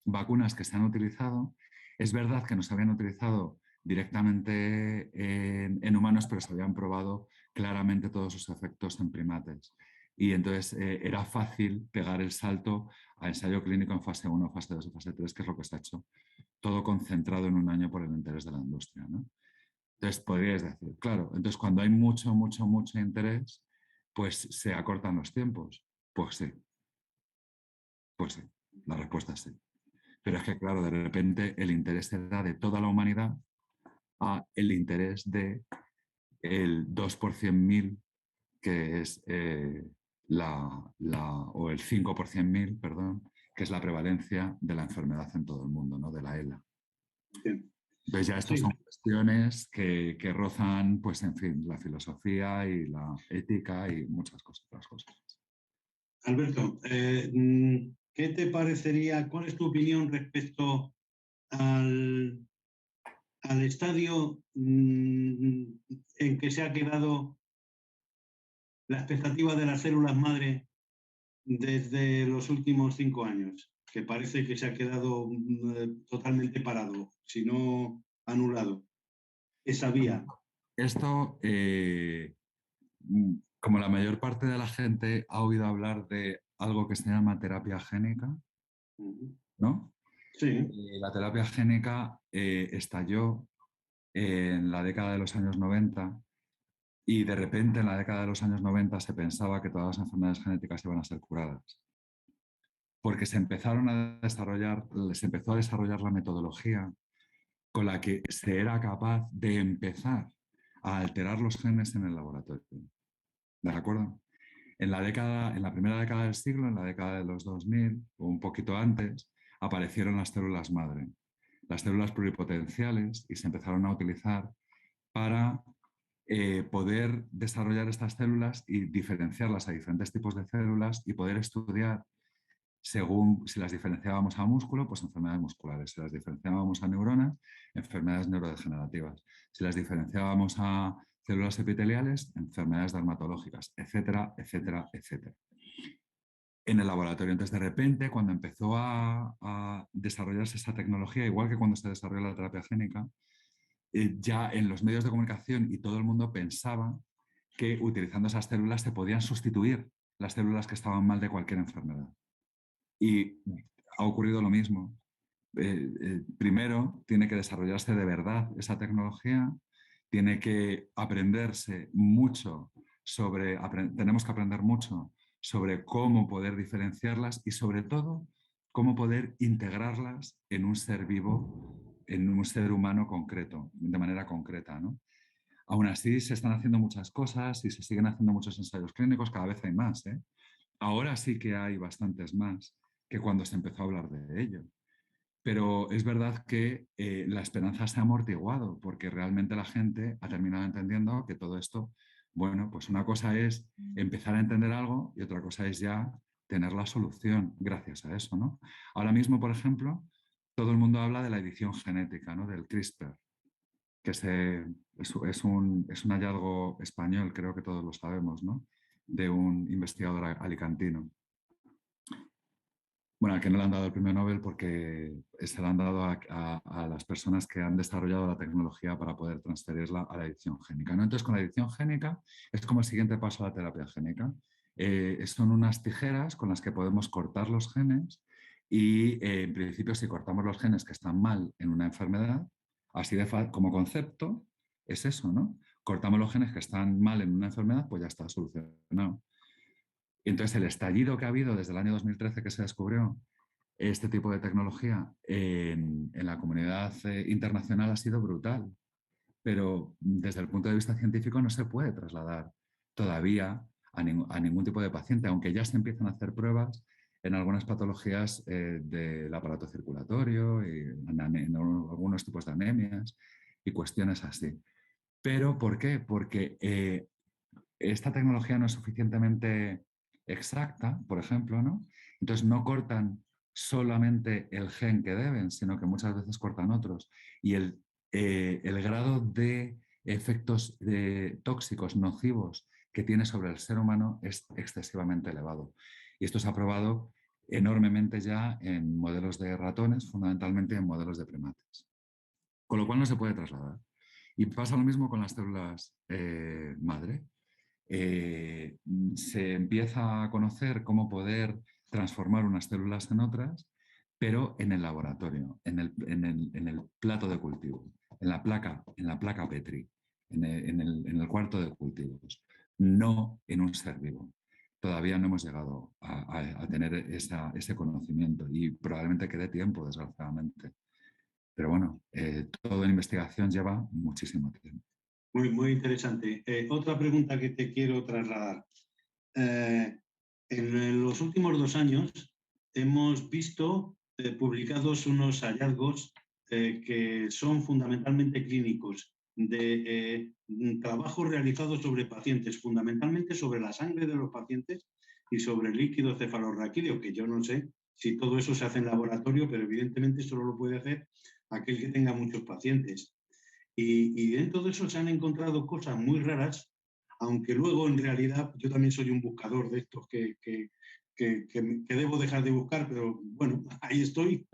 vacunas que se han utilizado, es verdad que no se habían utilizado directamente en humanos, pero se habían probado claramente todos sus efectos en primates. Y entonces era fácil pegar el salto a ensayo clínico en fase 1, fase 2 y fase 3, que es lo que se ha hecho, todo concentrado en un año por el interés de la industria, ¿no? Entonces podríais decir, claro, entonces cuando hay mucho interés, pues se acortan los tiempos. Pues sí, la respuesta es sí. Pero es que, claro, de repente el interés se da de toda la humanidad a el interés de el 2 por 100.000, que es o el 5 por 100.000, perdón, que es la prevalencia de la enfermedad en todo el mundo, ¿no? De la ELA. Bien. Entonces ya estas son cuestiones que rozan, pues en fin, la filosofía y la ética y muchas otras cosas. Alberto, ¿qué te parecería, cuál es tu opinión respecto al estadio en que se ha quedado la expectativa de las células madre desde los últimos 5 años? Que parece que se ha quedado totalmente parado, si no anulado, esa vía. Esto, como la mayor parte de la gente ha oído hablar de algo que se llama terapia génica, ¿no? Sí. La terapia génica estalló en la década de los años 90 y de repente en la década de los años 90 se pensaba que todas las enfermedades genéticas iban a ser curadas. Porque se empezó a desarrollar la metodología con la que se era capaz de empezar a alterar los genes en el laboratorio. ¿De acuerdo? En la primera década del siglo, en la década de los 2000 o un poquito antes, aparecieron las células madre, las células pluripotenciales, y se empezaron a utilizar para poder desarrollar estas células y diferenciarlas a diferentes tipos de células y poder estudiar según si las diferenciábamos a músculo, pues enfermedades musculares, si las diferenciábamos a neuronas, enfermedades neurodegenerativas, si las diferenciábamos a células epiteliales, enfermedades dermatológicas, etcétera, etcétera, etcétera. En el laboratorio, entonces, de repente, cuando empezó a desarrollarse esa tecnología, igual que cuando se desarrolló la terapia génica, ya en los medios de comunicación y todo el mundo pensaba que utilizando esas células se podían sustituir las células que estaban mal de cualquier enfermedad. Y ha ocurrido lo mismo. Primero, tiene que desarrollarse de verdad esa tecnología, tiene que aprenderse mucho tenemos que aprender mucho sobre cómo poder diferenciarlas y sobre todo cómo poder integrarlas en un ser vivo, en un ser humano concreto, de manera concreta, ¿no? Aún así, se están haciendo muchas cosas y se siguen haciendo muchos ensayos clínicos, cada vez hay más, ¿eh? Ahora sí que hay bastantes más que cuando se empezó a hablar de ello. Pero es verdad que la esperanza se ha amortiguado porque realmente la gente ha terminado entendiendo que todo esto, bueno, pues una cosa es empezar a entender algo y otra cosa es ya tener la solución gracias a eso, ¿no? Ahora mismo, por ejemplo, todo el mundo habla de la edición genética, ¿no? Del CRISPR, que es un hallazgo español, creo que todos lo sabemos, ¿no? De un investigador alicantino. Bueno, al que no le han dado el premio Nobel porque se lo han dado a las personas que han desarrollado la tecnología para poder transferirla a la edición génica, ¿no? Entonces, con la edición génica es como el siguiente paso a la terapia génica. Son unas tijeras con las que podemos cortar los genes y, en principio, si cortamos los genes que están mal en una enfermedad, así como concepto, es eso, ¿no? Cortamos los genes que están mal en una enfermedad, pues ya está solucionado. Y entonces el estallido que ha habido desde el año 2013 que se descubrió este tipo de tecnología en la comunidad internacional ha sido brutal, pero desde el punto de vista científico no se puede trasladar todavía a ningún tipo de paciente, aunque ya se empiezan a hacer pruebas en algunas patologías del aparato circulatorio y en algunos tipos de anemias y cuestiones así. ¿Pero por qué? Porque esta tecnología no es suficientemente exacta, por ejemplo, ¿no? Entonces no cortan solamente el gen que deben, sino que muchas veces cortan otros. Y el grado de efectos tóxicos, nocivos, que tiene sobre el ser humano es excesivamente elevado. Y esto se ha probado enormemente ya en modelos de ratones, fundamentalmente en modelos de primates. Con lo cual no se puede trasladar. Y pasa lo mismo con las células madre. Se empieza a conocer cómo poder transformar unas células en otras, pero en el laboratorio, en el plato de cultivo, en la placa Petri, en el cuarto de cultivos, no en un ser vivo. Todavía no hemos llegado a tener ese conocimiento y probablemente quede tiempo, desgraciadamente. Pero bueno, toda investigación lleva muchísimo tiempo. Muy, muy interesante. Otra pregunta que te quiero trasladar. En los últimos 2 años hemos visto publicados unos hallazgos que son fundamentalmente clínicos, de trabajos realizados sobre pacientes, fundamentalmente sobre la sangre de los pacientes y sobre el líquido cefalorraquídeo, que yo no sé si todo eso se hace en laboratorio, pero evidentemente solo lo puede hacer aquel que tenga muchos pacientes. Y dentro de eso se han encontrado cosas muy raras, aunque luego en realidad yo también soy un buscador de estos que debo dejar de buscar, pero bueno, ahí estoy.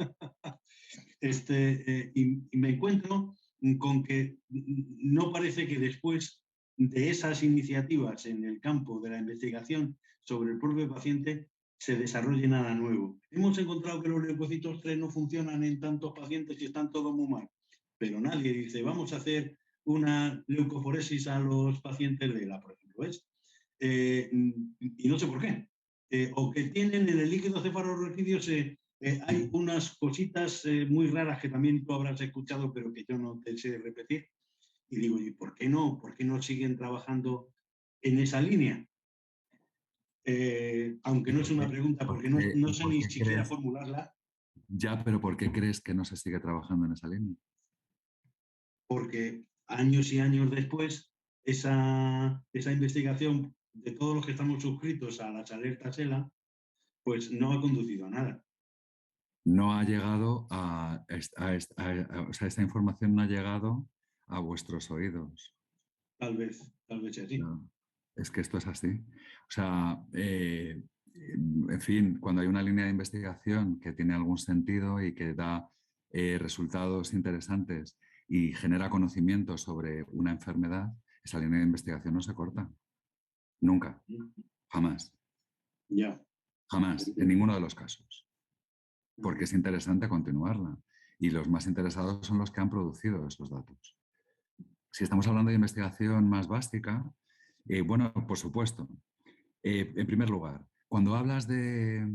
Y me encuentro con que no parece que después de esas iniciativas en el campo de la investigación sobre el propio paciente se desarrolle nada nuevo. Hemos encontrado que los leucocitos 3 no funcionan en tantos pacientes y están todos muy mal, pero nadie dice, vamos a hacer una leucoforesis a los pacientes de ELA, por ejemplo, ¿ves? Y no sé por qué. O que tienen en el líquido cefalorraquídeo hay unas cositas muy raras que también tú habrás escuchado, pero que yo no te sé repetir. Y digo, ¿y por qué no? ¿Por qué no siguen trabajando en esa línea? Aunque no es una pregunta, porque no sé ni siquiera formularla. Ya, pero ¿por qué crees que no se sigue trabajando en esa línea? Porque años y años después, esa investigación de todos los que estamos suscritos a las alertas ELA, pues no ha conducido a nada. No ha llegado o sea, esta información no ha llegado a vuestros oídos. Tal vez sea así. No, es que esto es así. O sea, en fin, cuando hay una línea de investigación que tiene algún sentido y que da resultados interesantes y genera conocimiento sobre una enfermedad, esa línea de investigación no se corta. Nunca, jamás, Ya. jamás, en ninguno de los casos, porque es interesante continuarla. Y los más interesados son los que han producido esos datos. Si estamos hablando de investigación más básica, bueno, por supuesto. En primer lugar, cuando hablas de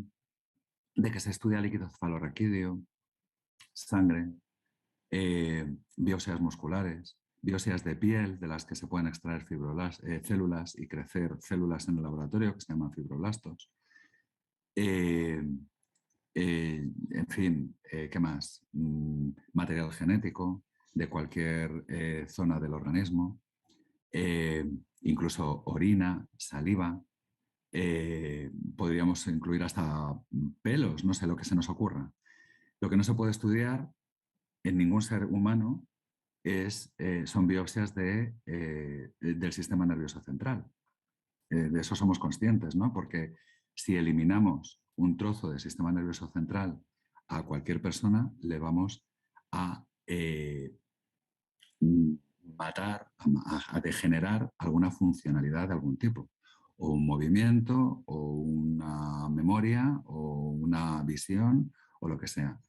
que se estudia líquido cefalorraquídeo, sangre, biopsias musculares, biopsias de piel de las que se pueden extraer células y crecer células en el laboratorio que se llaman fibroblastos. Eh, en fin, ¿qué más? Material genético de cualquier zona del organismo, incluso orina, saliva, podríamos incluir hasta pelos, no sé, lo que se nos ocurra. Lo que no se puede estudiar en ningún ser humano son biopsias del sistema nervioso central. De eso somos conscientes, ¿no? Porque si eliminamos un trozo del sistema nervioso central a cualquier persona, le vamos a matar, a degenerar alguna funcionalidad de algún tipo, o un movimiento, o una memoria, o una visión, o lo que sea.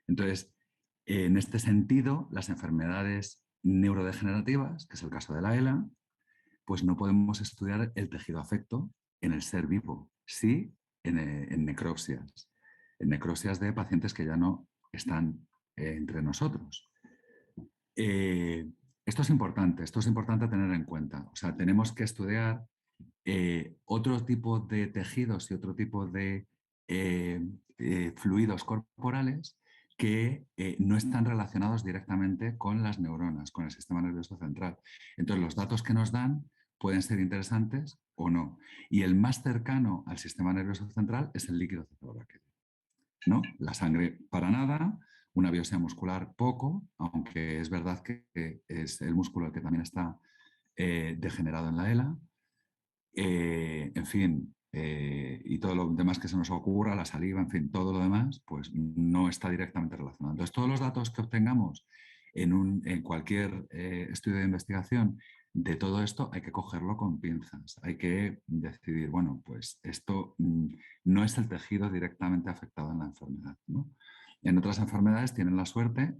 Entonces, en este sentido, las enfermedades neurodegenerativas, que es el caso de la ELA, pues no podemos estudiar el tejido afecto en el ser vivo, sí en necropsias de pacientes que ya no están entre nosotros. Eh, esto es importante tener en cuenta. O sea, tenemos que estudiar otro tipo de tejidos y otro tipo de fluidos corporales que no están relacionados directamente con las neuronas, con el sistema nervioso central. Entonces, los datos que nos dan pueden ser interesantes o no. Y el más cercano al sistema nervioso central es el líquido cefalorraquídeo, ¿no? La sangre para nada, una biopsia muscular poco, aunque es verdad que es el músculo el que también está degenerado en la ELA. En fin, y todo lo demás que se nos ocurra, la saliva, en fin, todo lo demás, pues no está directamente relacionado. Entonces, todos los datos que obtengamos en cualquier estudio de investigación de todo esto hay que cogerlo con pinzas. Hay que decidir, bueno, pues esto no es el tejido directamente afectado en la enfermedad, ¿no? En otras enfermedades tienen la suerte,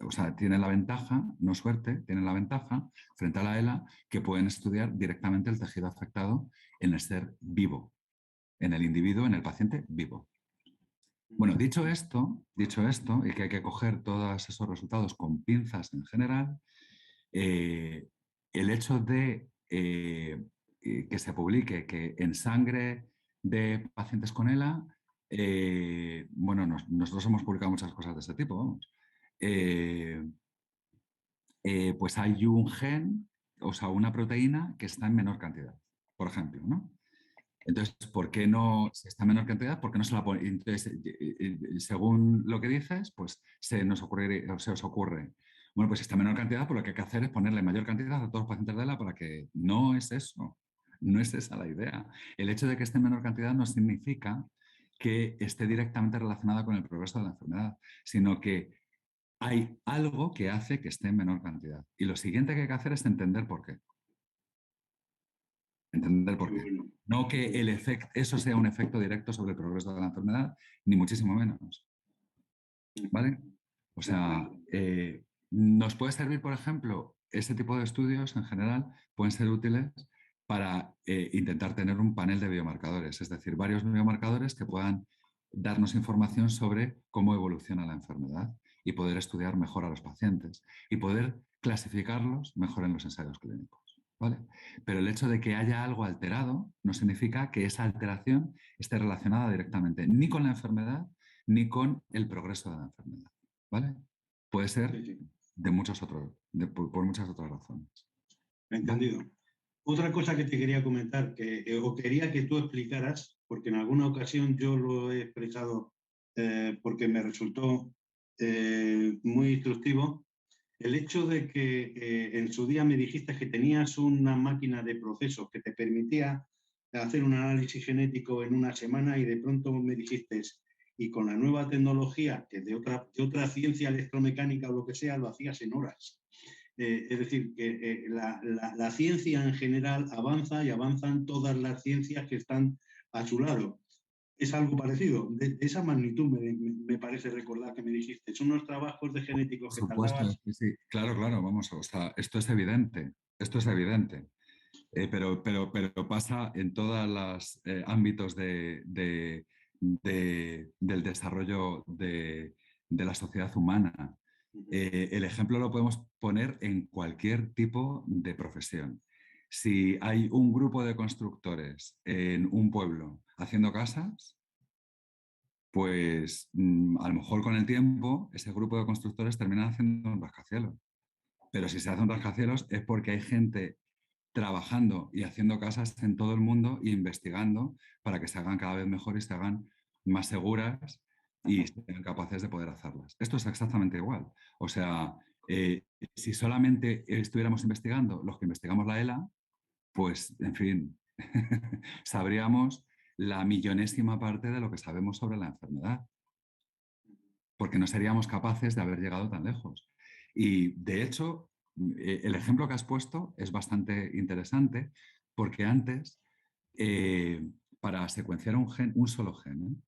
o sea, tienen la ventaja, no suerte, tienen la ventaja frente a la ELA que pueden estudiar directamente el tejido afectado en el ser vivo, en el individuo, en el paciente vivo. Bueno, dicho esto, y que hay que coger todos esos resultados con pinzas en general, el hecho de que se publique que en sangre de pacientes con ELA, bueno, nosotros hemos publicado muchas cosas de este tipo, vamos. Pues hay un gen, o sea, una proteína que está en menor cantidad, por ejemplo, ¿no? Entonces, ¿por qué no, si está en menor cantidad, por qué no se la pone? Entonces, según lo que dices, pues se os ocurre, bueno, pues si está en menor cantidad, pues lo que hay que hacer es ponerle mayor cantidad a todos los pacientes de ELA para que no es eso, no es esa la idea. El hecho de que esté en menor cantidad no significa que esté directamente relacionada con el progreso de la enfermedad, sino que hay algo que hace que esté en menor cantidad. Y lo siguiente que hay que hacer es entender por qué. Entender por Qué qué. bueno. No que eso sea un efecto directo sobre el progreso de la enfermedad, ni muchísimo menos. ¿Vale? O De sea, acuerdo. nos puede servir, por ejemplo, ese tipo de estudios en general pueden ser útiles para intentar tener un panel de biomarcadores, es decir, varios biomarcadores que puedan darnos información sobre cómo evoluciona la enfermedad y poder estudiar mejor a los pacientes y poder clasificarlos mejor en los ensayos clínicos. ¿Vale? Pero el hecho de que haya algo alterado no significa que esa alteración esté relacionada directamente ni con la enfermedad ni con el progreso de la enfermedad, ¿vale? Puede ser Sí, sí. de muchos otros, por muchas otras razones. ¿Vale? Entendido. Otra cosa que te quería comentar, o quería que tú explicaras, porque en alguna ocasión yo lo he expresado porque me resultó muy instructivo, el hecho de que en su día me dijiste que tenías una máquina de procesos que te permitía hacer un análisis genético en una semana y de pronto me dijiste, y con la nueva tecnología, que de otra ciencia electromecánica o lo que sea, lo hacías en horas. Es decir, que la ciencia en general avanza y avanzan todas las ciencias que están a su lado. Es algo parecido, de esa magnitud me parece recordar que me dijiste. Son unos trabajos de genéticos Por que supuesto, tardabas. sí, sí. Claro, claro, vamos, o sea, esto es evidente, esto es evidente. Pero pasa en todos los ámbitos del desarrollo de la sociedad humana. El ejemplo lo podemos poner en cualquier tipo de profesión. Si hay un grupo de constructores en un pueblo haciendo casas, pues a lo mejor con el tiempo ese grupo de constructores termina haciendo un rascacielos. Pero si se hace un rascacielos es porque hay gente trabajando y haciendo casas en todo el mundo e investigando para que se hagan cada vez mejor y se hagan más seguras y sean capaces de poder hacerlas. Esto es exactamente igual. O sea, si solamente estuviéramos investigando los que investigamos la ELA, pues, en fin, sabríamos la millonésima parte de lo que sabemos sobre la enfermedad, porque no seríamos capaces de haber llegado tan lejos. Y, de hecho, el ejemplo que has puesto es bastante interesante porque antes, para secuenciar un solo gen,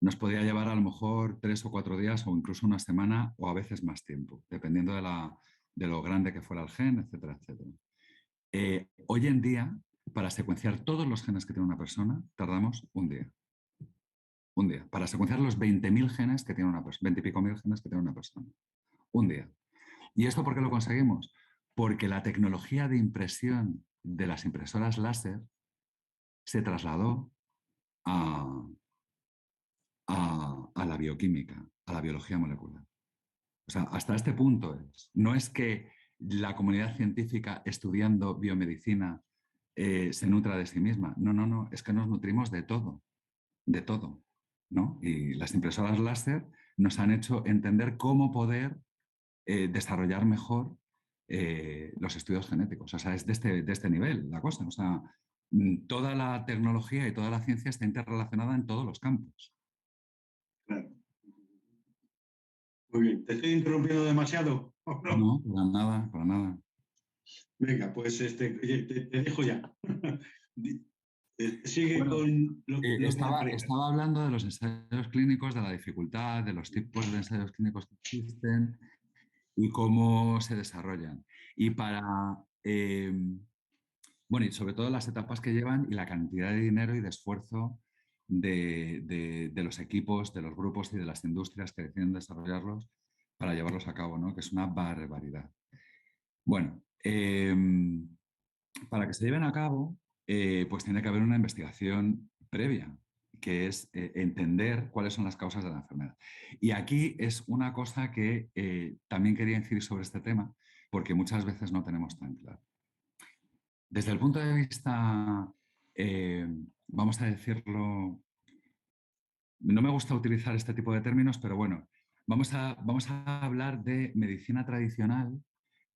nos podía llevar a lo mejor 3 o 4 días o incluso una semana o a veces más tiempo, dependiendo de lo grande que fuera el gen, etcétera, etcétera. Hoy en día, para secuenciar todos los genes que tiene una persona, tardamos un día. Un día. Para secuenciar los 20.000 genes que tiene una persona, 20 y pico mil genes que tiene una persona. Un día. ¿Y esto por qué lo conseguimos? Porque la tecnología de impresión de las impresoras láser se trasladó a, a la bioquímica, a la biología molecular. O sea, hasta este punto es. No es que la comunidad científica estudiando biomedicina se nutra de sí misma. No, no, no. Es que nos nutrimos de todo, ¿no? Y las impresoras láser nos han hecho entender cómo poder desarrollar mejor los estudios genéticos. O sea, es de este nivel la cosa. O sea, toda la tecnología y toda la ciencia está interrelacionada en todos los campos. Claro. Muy bien. ¿Te estoy interrumpiendo demasiado? No, para nada, para nada. Venga, pues oye, te dejo ya. Sigue Bueno, con lo que te parezca. estaba hablando de los ensayos clínicos, de la dificultad, de los tipos de ensayos clínicos que existen y cómo se desarrollan. Y bueno, y sobre todo las etapas que llevan y la cantidad de dinero y de esfuerzo de los equipos, de los grupos y de las industrias que deciden desarrollarlos para llevarlos a cabo, ¿no? Que es una barbaridad. Bueno, para que se lleven a cabo, pues tiene que haber una investigación previa, que es entender cuáles son las causas de la enfermedad. Y aquí es una cosa que también quería incidir sobre este tema, porque muchas veces no tenemos tan claro. Desde el punto de vista, eh, vamos a decirlo, no me gusta utilizar este tipo de términos, pero bueno, vamos a hablar de medicina tradicional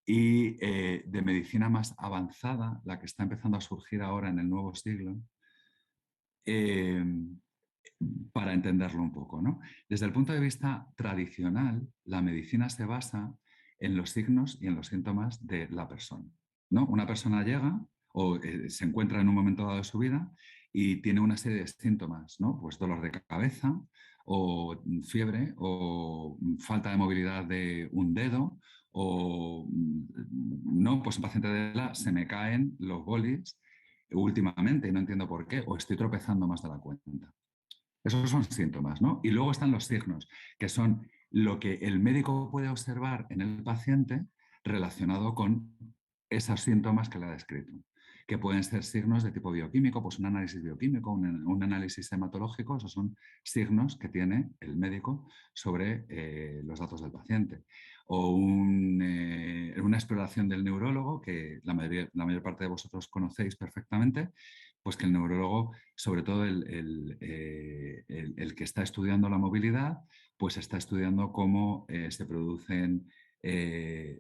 y de medicina más avanzada, la que está empezando a surgir ahora en el nuevo siglo, eh, para entenderlo un poco, ¿no? Desde el punto de vista tradicional, la medicina se basa en los signos y en los síntomas de la persona, ¿no? Una persona llega o se encuentra en un momento dado de su vida y tiene una serie de síntomas, ¿no? Pues dolor de cabeza o fiebre o falta de movilidad de un dedo o, no, pues un paciente de la se me caen los bolis últimamente y no entiendo por qué o estoy tropezando más de la cuenta. Esos son síntomas, ¿no? Y luego están los signos, que son lo que el médico puede observar en el paciente relacionado con esos síntomas que le ha descrito. que pueden ser signos de tipo bioquímico, pues un análisis bioquímico, un análisis hematológico, esos son signos que tiene el médico sobre los datos del paciente. O una exploración del neurólogo, que la mayor parte de vosotros conocéis perfectamente, pues que el neurólogo, sobre todo el que está estudiando la movilidad, pues está estudiando cómo se producen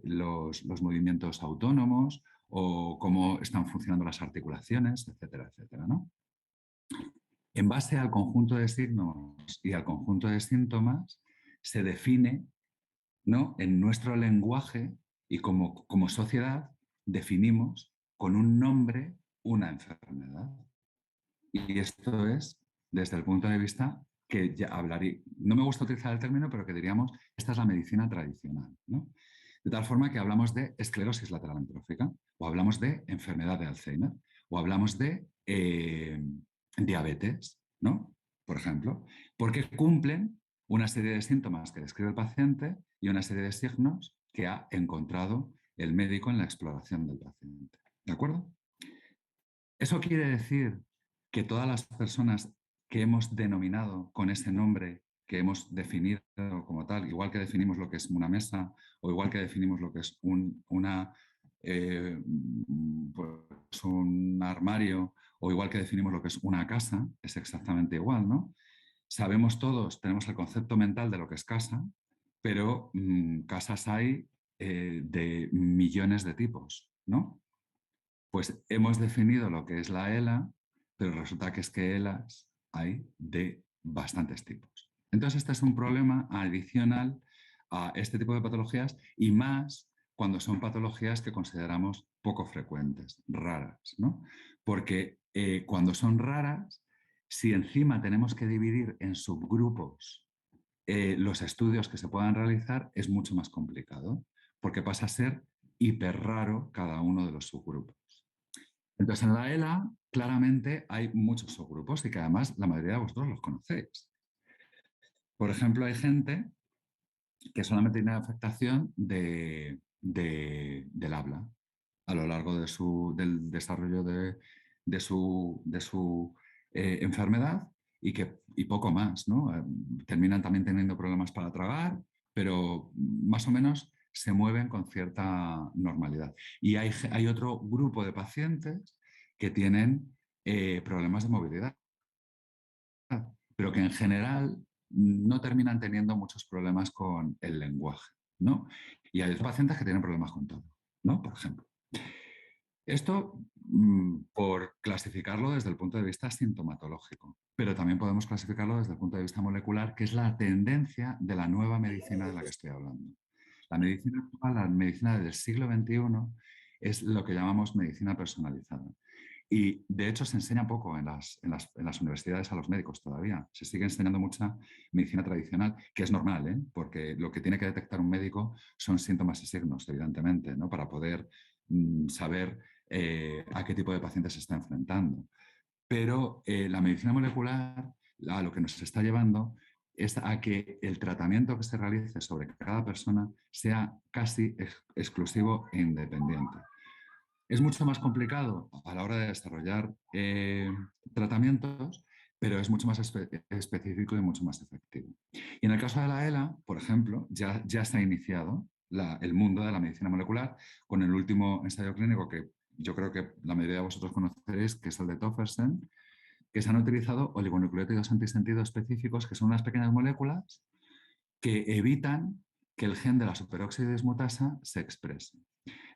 los movimientos autónomos o cómo están funcionando las articulaciones, etcétera, etcétera, ¿no? En base al conjunto de signos y al conjunto de síntomas, se define, ¿no?, en nuestro lenguaje y como sociedad definimos con un nombre una enfermedad. Y esto es desde el punto de vista que ya hablaría, no me gusta utilizar el término, pero que diríamos, esta es la medicina tradicional, ¿no? De tal forma que hablamos de esclerosis lateral amiotrófica, o hablamos de enfermedad de Alzheimer, o hablamos de diabetes, ¿no? Por ejemplo, porque cumplen una serie de síntomas que describe el paciente y una serie de signos que ha encontrado el médico en la exploración del paciente. ¿De acuerdo? Eso quiere decir que todas las personas que hemos denominado con ese nombre, que hemos definido como tal, igual que definimos lo que es una mesa o igual que definimos lo que es un armario o igual que definimos lo que es una casa, es exactamente igual, ¿no? Sabemos todos, tenemos el concepto mental de lo que es casa, pero casas hay de millones de tipos, ¿no? Pues hemos definido lo que es la ELA, pero resulta que es que ELAs hay de bastantes tipos. Entonces, este es un problema adicional a este tipo de patologías y más cuando son patologías que consideramos poco frecuentes, raras, ¿no? Porque cuando son raras, si encima tenemos que dividir en subgrupos los estudios que se puedan realizar, es mucho más complicado, porque pasa a ser hiper raro cada uno de los subgrupos. Entonces, en la ELA, claramente hay muchos subgrupos y que además la mayoría de vosotros los conocéis. Por ejemplo, hay gente que solamente tiene afectación del habla a lo largo del desarrollo de su enfermedad y poco más, ¿no? Terminan también teniendo problemas para tragar, pero más o menos se mueven con cierta normalidad. Y hay otro grupo de pacientes que tienen problemas de movilidad, pero que en general no terminan teniendo muchos problemas con el lenguaje, ¿no? Y hay pacientes que tienen problemas con todo, ¿no? Por ejemplo. Esto por clasificarlo desde el punto de vista sintomatológico, pero también podemos clasificarlo desde el punto de vista molecular, que es la tendencia de la nueva medicina de la que estoy hablando. La medicina actual, la medicina del siglo XXI, es lo que llamamos medicina personalizada. Y de hecho se enseña poco en las universidades a los médicos todavía. Se sigue enseñando mucha medicina tradicional, que es normal, ¿eh? Porque lo que tiene que detectar un médico son síntomas y signos, evidentemente, ¿no? Para poder saber a qué tipo de pacientes se está enfrentando. Pero la medicina molecular a lo que nos está llevando es a que el tratamiento que se realice sobre cada persona sea casi exclusivo e independiente. Es mucho más complicado a la hora de desarrollar tratamientos, pero es mucho más específico y mucho más efectivo. Y en el caso de la ELA, por ejemplo, ya se ha iniciado el mundo de la medicina molecular con el último ensayo clínico que yo creo que la mayoría de vosotros conoceréis, que es el de Tofersen, que se han utilizado oligonucleótidos antisentido específicos, que son unas pequeñas moléculas que evitan que el gen de la superóxido dismutasa se exprese.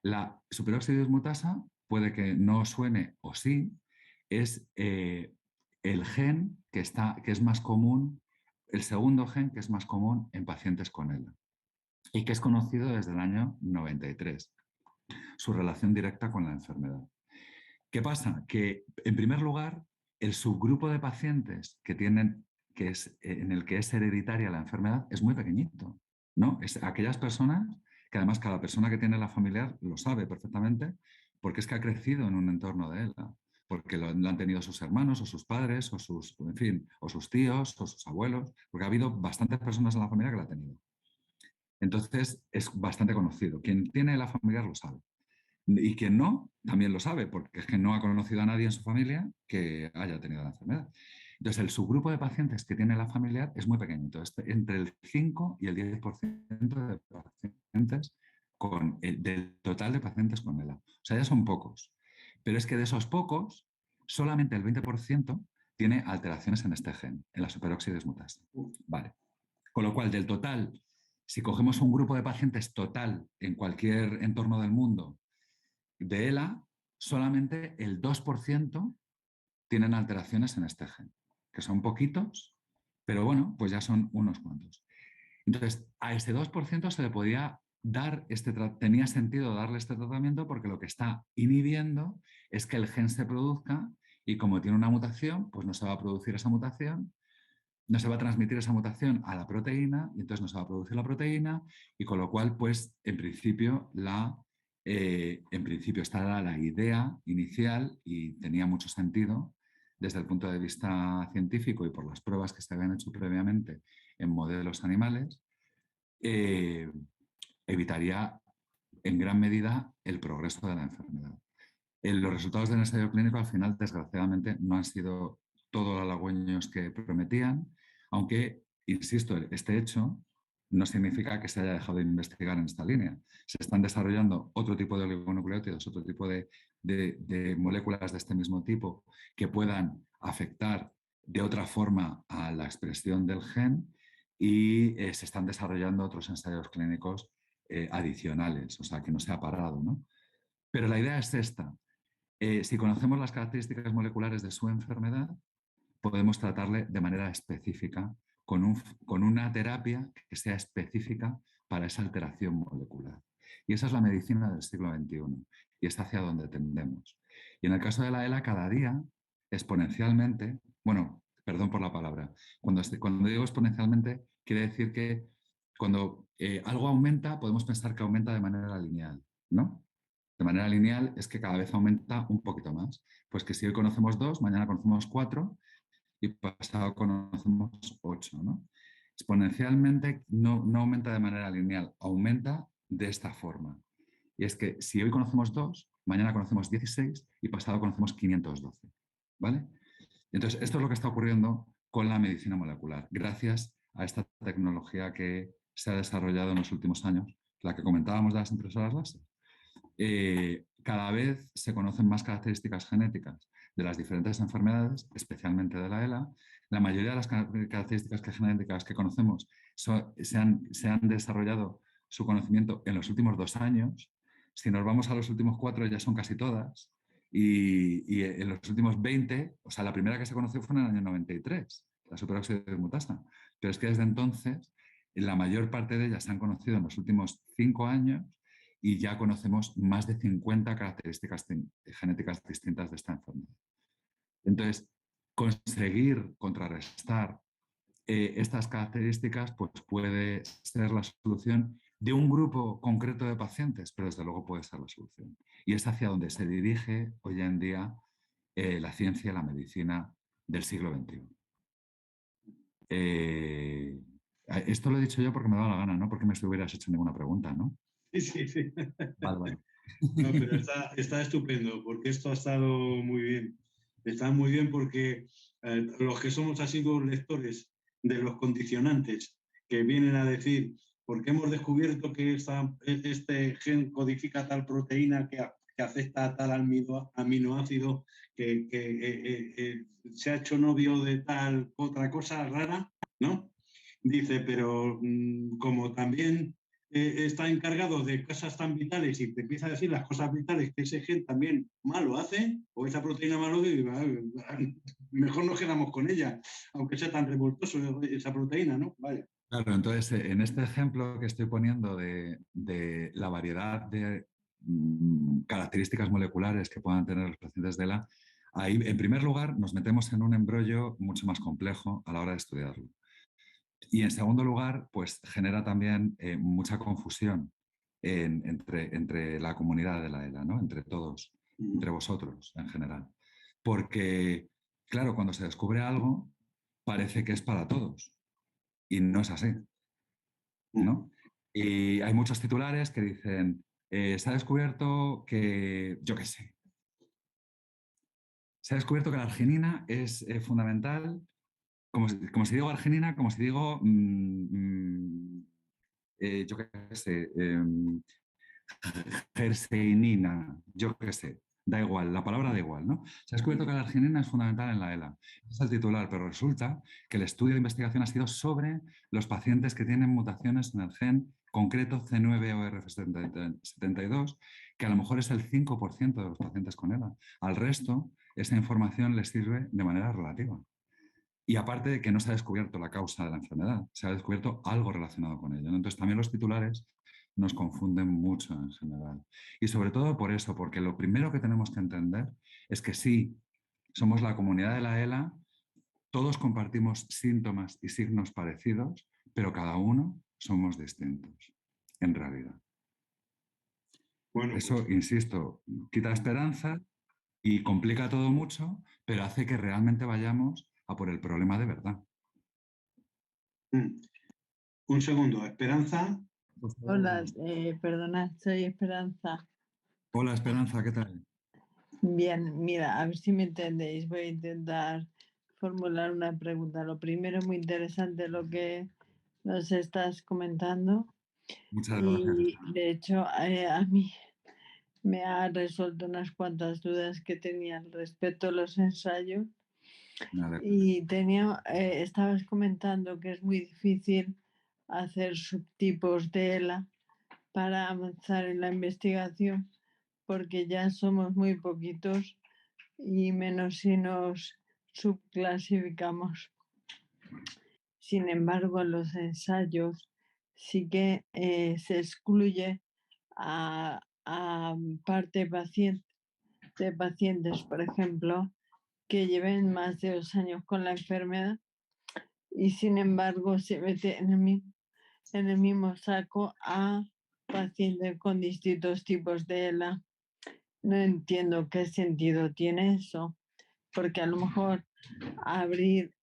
La superóxido dismutasa, puede que no suene o sí, es el gen que es más común, el segundo gen que es más común en pacientes con ELA y que es conocido desde el año 93, su relación directa con la enfermedad. ¿Qué pasa? Que, en primer lugar, el subgrupo de pacientes en el que es hereditaria la enfermedad es muy pequeñito, ¿no? Es aquellas personas que además cada persona que tiene la familiar lo sabe perfectamente porque es que ha crecido en un entorno de ELA, porque lo han tenido sus hermanos o sus padres o en fin, o sus tíos o sus abuelos, porque ha habido bastantes personas en la familia que la han tenido. Entonces es bastante conocido. Quien tiene la familiar lo sabe. Y quien no, también lo sabe, porque es que no ha conocido a nadie en su familia que haya tenido la enfermedad. Entonces, el subgrupo de pacientes que tiene la familiar es muy pequeñito, es entre el 5 y el 10% de pacientes del total de pacientes con ELA. O sea, ya son pocos. Pero es que de esos pocos, solamente el 20% tiene alteraciones en este gen, en la superóxides mutasa. Vale. Con lo cual, del total, si cogemos un grupo de pacientes total en cualquier entorno del mundo de ELA, solamente el 2% tienen alteraciones en este gen, que son poquitos, pero bueno, pues ya son unos cuantos. Entonces, a ese 2% se le podía dar tenía sentido darle este tratamiento porque lo que está inhibiendo es que el gen se produzca y como tiene una mutación, pues no se va a producir esa mutación, no se va a transmitir esa mutación a la proteína y entonces no se va a producir la proteína y con lo cual, pues en principio, esta era la idea inicial y tenía mucho sentido desde el punto de vista científico y por las pruebas que se habían hecho previamente en modelos animales, evitaría en gran medida el progreso de la enfermedad. Los resultados del ensayo clínico al final, desgraciadamente, no han sido todos los halagüeños que prometían, aunque, insisto, este hecho no significa que se haya dejado de investigar en esta línea. Se están desarrollando otro tipo de oligonucleótidos, otro tipo de moléculas de este mismo tipo que puedan afectar de otra forma a la expresión del gen y se están desarrollando otros ensayos clínicos adicionales, o sea, que no se ha parado, ¿no? Pero la idea es esta. Si conocemos las características moleculares de su enfermedad, podemos tratarle de manera específica con una terapia que sea específica para esa alteración molecular. Y esa es la medicina del siglo XXI y es hacia donde tendemos. Y en el caso de la ELA, cada día, exponencialmente, bueno, perdón por la palabra, cuando digo exponencialmente, quiere decir que cuando algo aumenta, podemos pensar que aumenta de manera lineal, ¿no? De manera lineal es que cada vez aumenta un poquito más. Pues que si hoy conocemos 2, mañana conocemos 4 y pasado conocemos 8, ¿no? Exponencialmente no aumenta de manera lineal, aumenta de esta forma. Y es que si hoy conocemos 2, mañana conocemos 16 y pasado conocemos 512. ¿Vale? Entonces, esto es lo que está ocurriendo con la medicina molecular, gracias a esta tecnología que se ha desarrollado en los últimos años, la que comentábamos de las impresoras láser. Cada vez se conocen más características genéticas de las diferentes enfermedades, especialmente de la ELA. La mayoría de las características genéticas que conocemos se han desarrollado su conocimiento en los últimos 2 años. Si nos vamos a los últimos 4 ya son casi todas. Y en los últimos 20, o sea, la primera que se conoció fue en el año 93, la superóxido mutasa. Pero es que desde entonces la mayor parte de ellas se han conocido en los últimos 5 años y ya conocemos más de 50 características genéticas distintas de esta enfermedad. Entonces, conseguir contrarrestar estas características pues puede ser la solución de un grupo concreto de pacientes, pero desde luego puede ser la solución. Y es hacia donde se dirige hoy en día la ciencia y la medicina del siglo XXI. Esto lo he dicho yo porque me daba la gana, no porque me hubieras hecho ninguna pregunta, ¿no? Sí, sí, sí. Vale, vale. No, pero está estupendo, porque esto ha estado muy bien. Está muy bien porque los que somos asiduos lectores de los condicionantes que vienen a decir, porque hemos descubierto que este gen codifica tal proteína que afecta a tal aminoácido, que se ha hecho novio de tal otra cosa rara, ¿no? Dice, pero como también está encargado de cosas tan vitales y te empieza a decir las cosas vitales que ese gen también malo hace, o esa proteína malo, mejor nos quedamos con ella, aunque sea tan revoltoso esa proteína, ¿no? Vaya. Claro, entonces en este ejemplo que estoy poniendo de la variedad de características moleculares que puedan tener los pacientes de ELA, ahí en primer lugar nos metemos en un embrollo mucho más complejo a la hora de estudiarlo. Y en segundo lugar, pues genera también mucha confusión entre la comunidad de la ELA, ¿no? Entre todos, entre vosotros en general. Porque, claro, cuando se descubre algo, parece que es para todos. Y no es así, ¿no? Y hay muchos titulares que dicen Se ha descubierto que, yo qué sé, se ha descubierto que la arginina es fundamental, como si digo arginina, como si digo, yo qué sé, Gerseinina, yo qué sé, da igual, la palabra da igual, ¿no? Se ha descubierto que la arginina es fundamental en la ELA. Ese es el titular, pero resulta que el estudio de investigación ha sido sobre los pacientes que tienen mutaciones en el gen concreto C9orf72, que a lo mejor es el 5% de los pacientes con ELA. Al resto, esa información les sirve de manera relativa. Y aparte de que no se ha descubierto la causa de la enfermedad, se ha descubierto algo relacionado con ello, ¿no? Entonces también los titulares nos confunden mucho en general. Y sobre todo por eso, porque lo primero que tenemos que entender es que sí, somos la comunidad de la ELA, todos compartimos síntomas y signos parecidos, pero cada uno somos distintos, en realidad. Bueno, Eso, insisto, quita esperanza y complica todo mucho, pero hace que realmente vayamos a por el problema de verdad. un segundo, Esperanza. Hola, perdona, soy Esperanza. Hola Esperanza, ¿qué tal? Bien, mira, a ver si me entendéis. Voy a intentar formular una pregunta. Lo primero, muy interesante lo que nos estás comentando. Muchas gracias. Y de hecho, a mí me ha resuelto unas cuantas dudas que tenía al respecto de los ensayos. Y estabas comentando que es muy difícil hacer subtipos de ELA para avanzar en la investigación, porque ya somos muy poquitos y menos si nos subclasificamos. Sin embargo, en los ensayos sí que se excluye a parte de pacientes, por ejemplo, que lleven más de 2 años con la enfermedad y sin embargo se mete en el mismo saco a pacientes con distintos tipos de ELA. No entiendo qué sentido tiene eso, porque a lo mejor abrir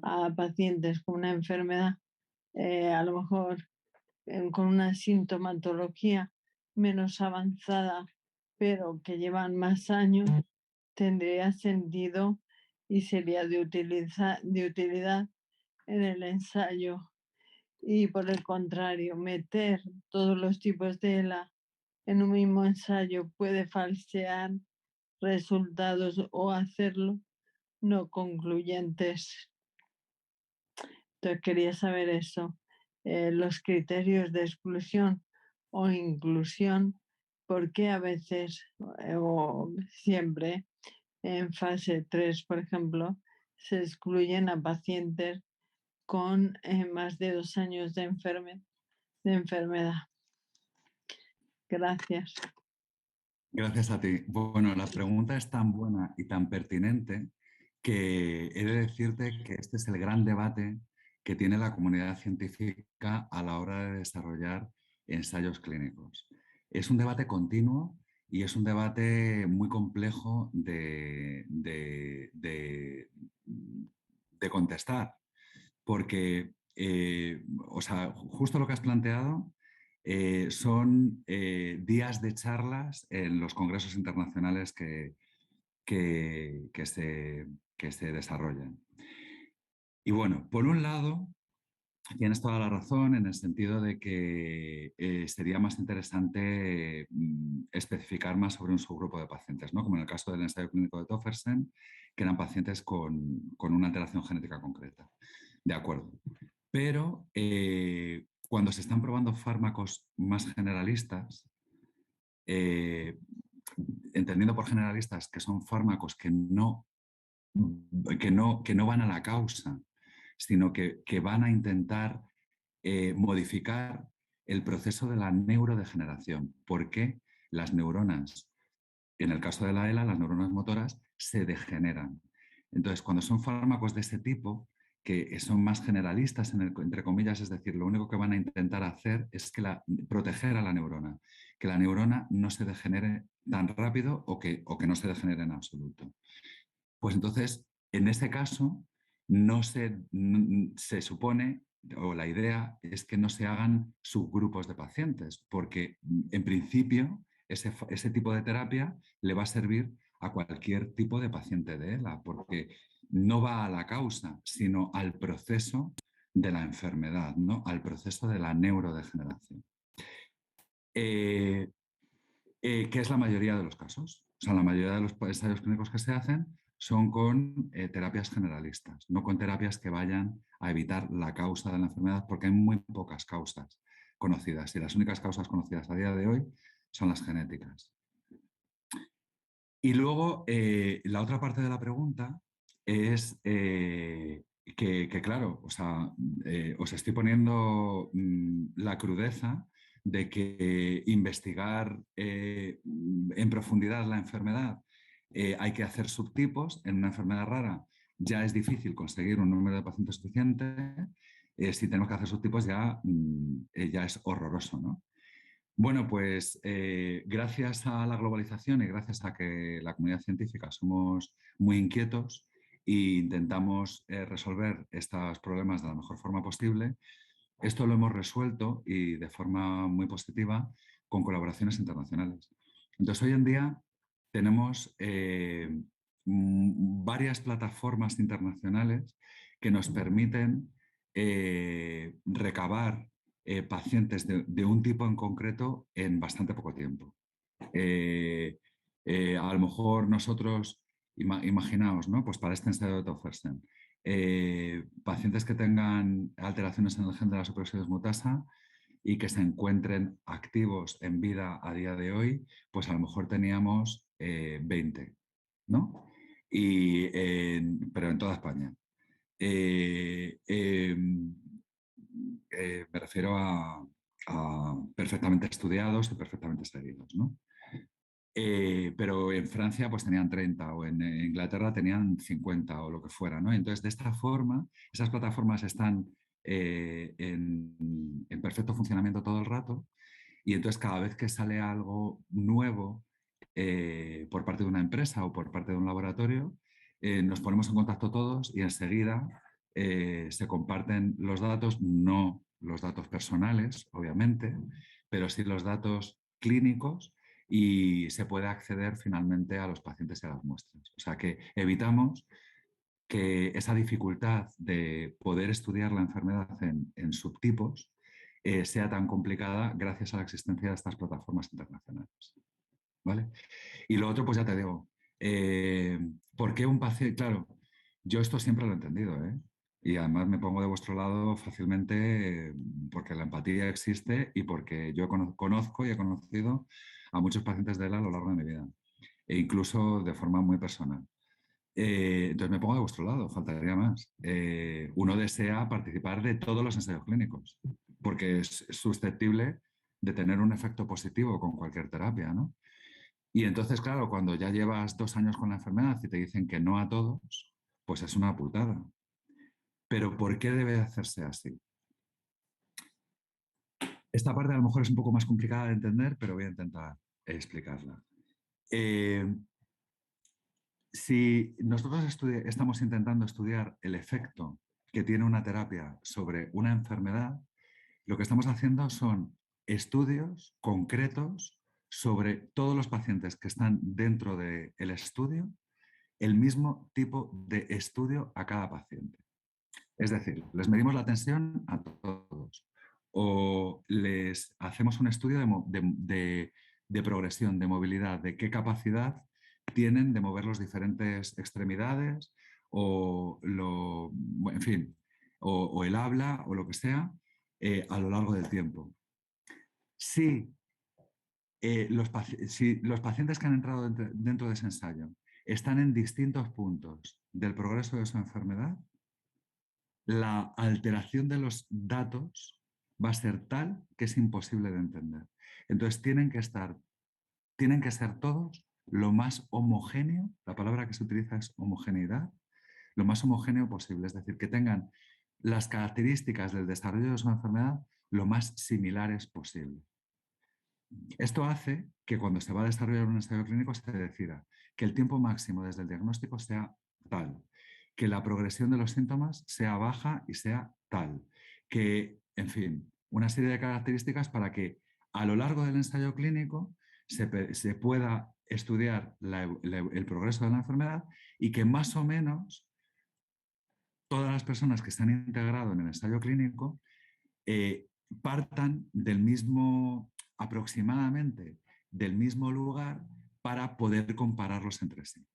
a pacientes con una enfermedad, a lo mejor con una sintomatología menos avanzada, pero que llevan más años, tendría sentido y sería de utilidad en el ensayo. Y por el contrario, meter todos los tipos de ELA en un mismo ensayo puede falsear resultados o hacerlo no concluyentes. Entonces quería saber eso, los criterios de exclusión o inclusión, por qué a veces o siempre en fase 3, por ejemplo, se excluyen a pacientes con más de 2 años de enfermedad. Gracias. Gracias a ti. Bueno, la pregunta es tan buena y tan pertinente que he de decirte que este es el gran debate que tiene la comunidad científica a la hora de desarrollar ensayos clínicos. Es un debate continuo y es un debate muy complejo de contestar, porque, o sea, justo lo que has planteado son días de charlas en los congresos internacionales que se desarrollan. Y bueno, por un lado, tienes toda la razón en el sentido de que sería más interesante especificar más sobre un subgrupo de pacientes, ¿no? Como en el caso del ensayo clínico de Toffersen, que eran pacientes con una alteración genética concreta. De acuerdo. Pero cuando se están probando fármacos más generalistas, entendiendo por generalistas que son fármacos que no van a la causa, sino que van a intentar modificar el proceso de la neurodegeneración. Porque las neuronas, en el caso de la ELA, las neuronas motoras se degeneran. Entonces, cuando son fármacos de ese tipo, que son más generalistas, entre comillas, es decir, lo único que van a intentar hacer es proteger a la neurona, que la neurona no se degenere tan rápido o que no se degenere en absoluto. Pues entonces, en ese caso, se supone o la idea es que no se hagan subgrupos de pacientes, porque en principio ese tipo de terapia le va a servir a cualquier tipo de paciente de ELA, porque no va a la causa, sino al proceso de la enfermedad, ¿no? Al proceso de la neurodegeneración. Que es la mayoría de los casos. O sea, la mayoría de los ensayos clínicos que se hacen son con terapias generalistas, no con terapias que vayan a evitar la causa de la enfermedad, porque hay muy pocas causas conocidas y las únicas causas conocidas a día de hoy son las genéticas. Y luego, la otra parte de la pregunta es que, claro, o sea, os estoy poniendo la crudeza de que investigar en profundidad la enfermedad hay que hacer subtipos. En una enfermedad rara ya es difícil conseguir un número de pacientes suficiente. Si tenemos que hacer subtipos ya, ya es horroroso, ¿no? Bueno, pues gracias a la globalización y gracias a que la comunidad científica somos muy inquietos e intentamos resolver estos problemas de la mejor forma posible, esto lo hemos resuelto y de forma muy positiva con colaboraciones internacionales. Entonces, hoy en día tenemos varias plataformas internacionales que nos permiten recabar pacientes de un tipo en concreto en bastante poco tiempo. A lo mejor nosotros, imaginaos, ¿no? Pues para este ensayo de Tofersen, pacientes que tengan alteraciones en el gen de la superoxidación mutasa y que se encuentren activos en vida a día de hoy, pues a lo mejor teníamos 20, ¿no? Pero en toda España. Me refiero a perfectamente estudiados y perfectamente seguidos, ¿no? Pero en Francia pues tenían 30 o en Inglaterra tenían 50 o lo que fuera, ¿no? Entonces, de esta forma, esas plataformas están en perfecto funcionamiento todo el rato y entonces cada vez que sale algo nuevo por parte de una empresa o por parte de un laboratorio, nos ponemos en contacto todos y enseguida se comparten los datos, no los datos personales, obviamente, pero sí los datos clínicos y se puede acceder finalmente a los pacientes y a las muestras. O sea que evitamos que esa dificultad de poder estudiar la enfermedad en subtipos sea tan complicada gracias a la existencia de estas plataformas internacionales. ¿Vale? Y lo otro, pues ya te digo, ¿por qué un paciente? Claro, yo esto siempre lo he entendido, ¿eh? Y además me pongo de vuestro lado fácilmente porque la empatía existe y porque yo conozco y he conocido a muchos pacientes de él a lo largo de mi vida, e incluso de forma muy personal. Entonces me pongo de vuestro lado, faltaría más. Uno desea participar de todos los ensayos clínicos, porque es susceptible de tener un efecto positivo con cualquier terapia, ¿no? Y entonces, claro, cuando ya llevas 2 años con la enfermedad y te dicen que no a todos, pues es una putada. Pero ¿por qué debe hacerse así? Esta parte a lo mejor es un poco más complicada de entender, pero voy a intentar explicarla. Si nosotros estamos intentando estudiar el efecto que tiene una terapia sobre una enfermedad, lo que estamos haciendo son estudios concretos sobre todos los pacientes que están dentro del estudio, el mismo tipo de estudio a cada paciente. Es decir, les medimos la tensión a todos o les hacemos un estudio de progresión, de movilidad, de qué capacidad tienen de mover las diferentes extremidades en fin, o el habla o lo que sea a lo largo del tiempo. Si si los pacientes que han entrado dentro de ese ensayo están en distintos puntos del progreso de su enfermedad, la alteración de los datos va a ser tal que es imposible de entender. Entonces tienen que ser todos lo más homogéneo, la palabra que se utiliza es homogeneidad, lo más homogéneo posible, es decir, que tengan las características del desarrollo de su enfermedad lo más similares posible. Esto hace que cuando se va a desarrollar un ensayo clínico se decida que el tiempo máximo desde el diagnóstico sea tal, que la progresión de los síntomas sea baja y sea tal, que, en fin, una serie de características para que a lo largo del ensayo clínico se pueda estudiar el progreso de la enfermedad y que más o menos todas las personas que se han integrado en el ensayo clínico partan del mismo, aproximadamente, del mismo lugar para poder compararlos entre sí.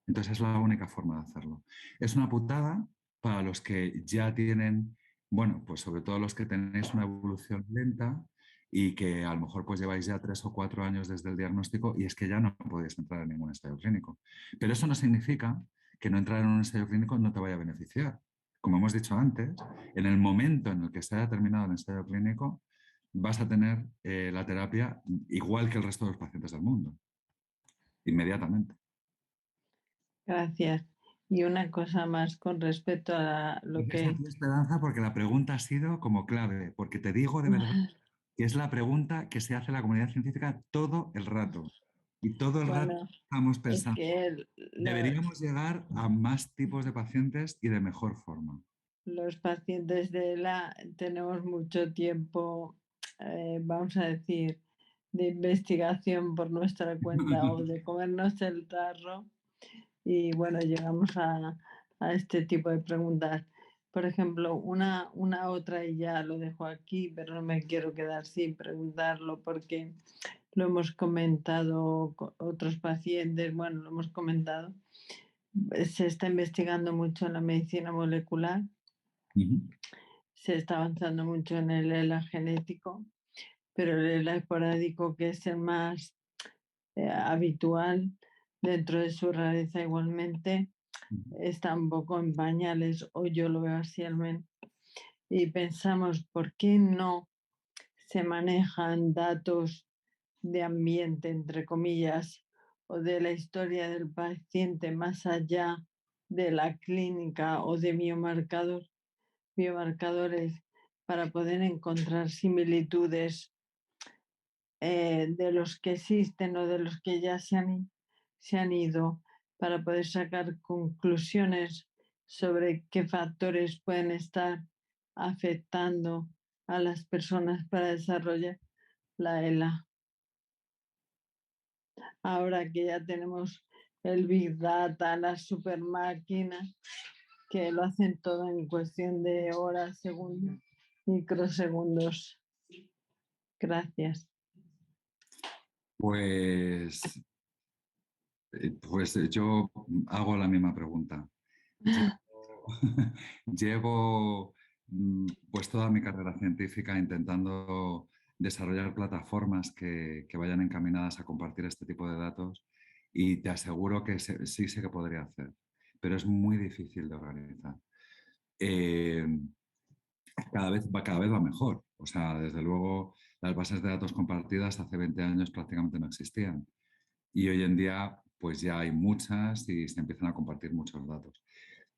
Entonces es la única forma de hacerlo. Es una putada para los que ya tienen, bueno, pues sobre todo los que tenéis una evolución lenta y que a lo mejor pues lleváis ya 3 o 4 años desde el diagnóstico y es que ya no podéis entrar en ningún ensayo clínico. Pero eso no significa que no entrar en un ensayo clínico no te vaya a beneficiar. Como hemos dicho antes, en el momento en el que se haya terminado el ensayo clínico, vas a tener la terapia igual que el resto de los pacientes del mundo, inmediatamente. Gracias. Y una cosa más con respecto a lo que... Gracias a ti, Esperanza, porque la pregunta ha sido como clave, porque te digo de verdad que es la pregunta que se hace en la comunidad científica todo el rato. Y todo el rato Bueno, estamos es pensando, que deberíamos llegar a más tipos de pacientes y de mejor forma. los pacientes de ELA tenemos mucho tiempo, vamos a decir, de investigación por nuestra cuenta o de comernos el tarro. Y bueno, llegamos a este tipo de preguntas. Por ejemplo, una otra, y ya lo dejo aquí, pero no me quiero quedar sin preguntarlo porque lo hemos comentado con otros pacientes, bueno, lo hemos comentado. Se está investigando mucho en la medicina molecular, se está avanzando mucho en el ELA genético, pero el ELA esporádico, que es el más habitual dentro de su rareza igualmente, está un poco en pañales, o yo lo veo así al menos, y pensamos, ¿por qué no se manejan datos de ambiente, entre comillas, o de la historia del paciente más allá de la clínica o de biomarcadores para poder encontrar similitudes de los que existen o de los que ya se han ido, para poder sacar conclusiones sobre qué factores pueden estar afectando a las personas para desarrollar la ELA? Ahora que ya tenemos el Big Data, las super máquinas, que lo hacen todo en cuestión de horas, segundos, microsegundos. Gracias. Pues yo hago la misma pregunta. Llevo pues toda mi carrera científica intentando desarrollar plataformas que vayan encaminadas a compartir este tipo de datos y te aseguro que sí sé que podría hacer, pero es muy difícil de organizar. Cada vez va mejor. O sea, desde luego las bases de datos compartidas hace 20 años prácticamente no existían. Y hoy en día pues ya hay muchas y se empiezan a compartir muchos datos.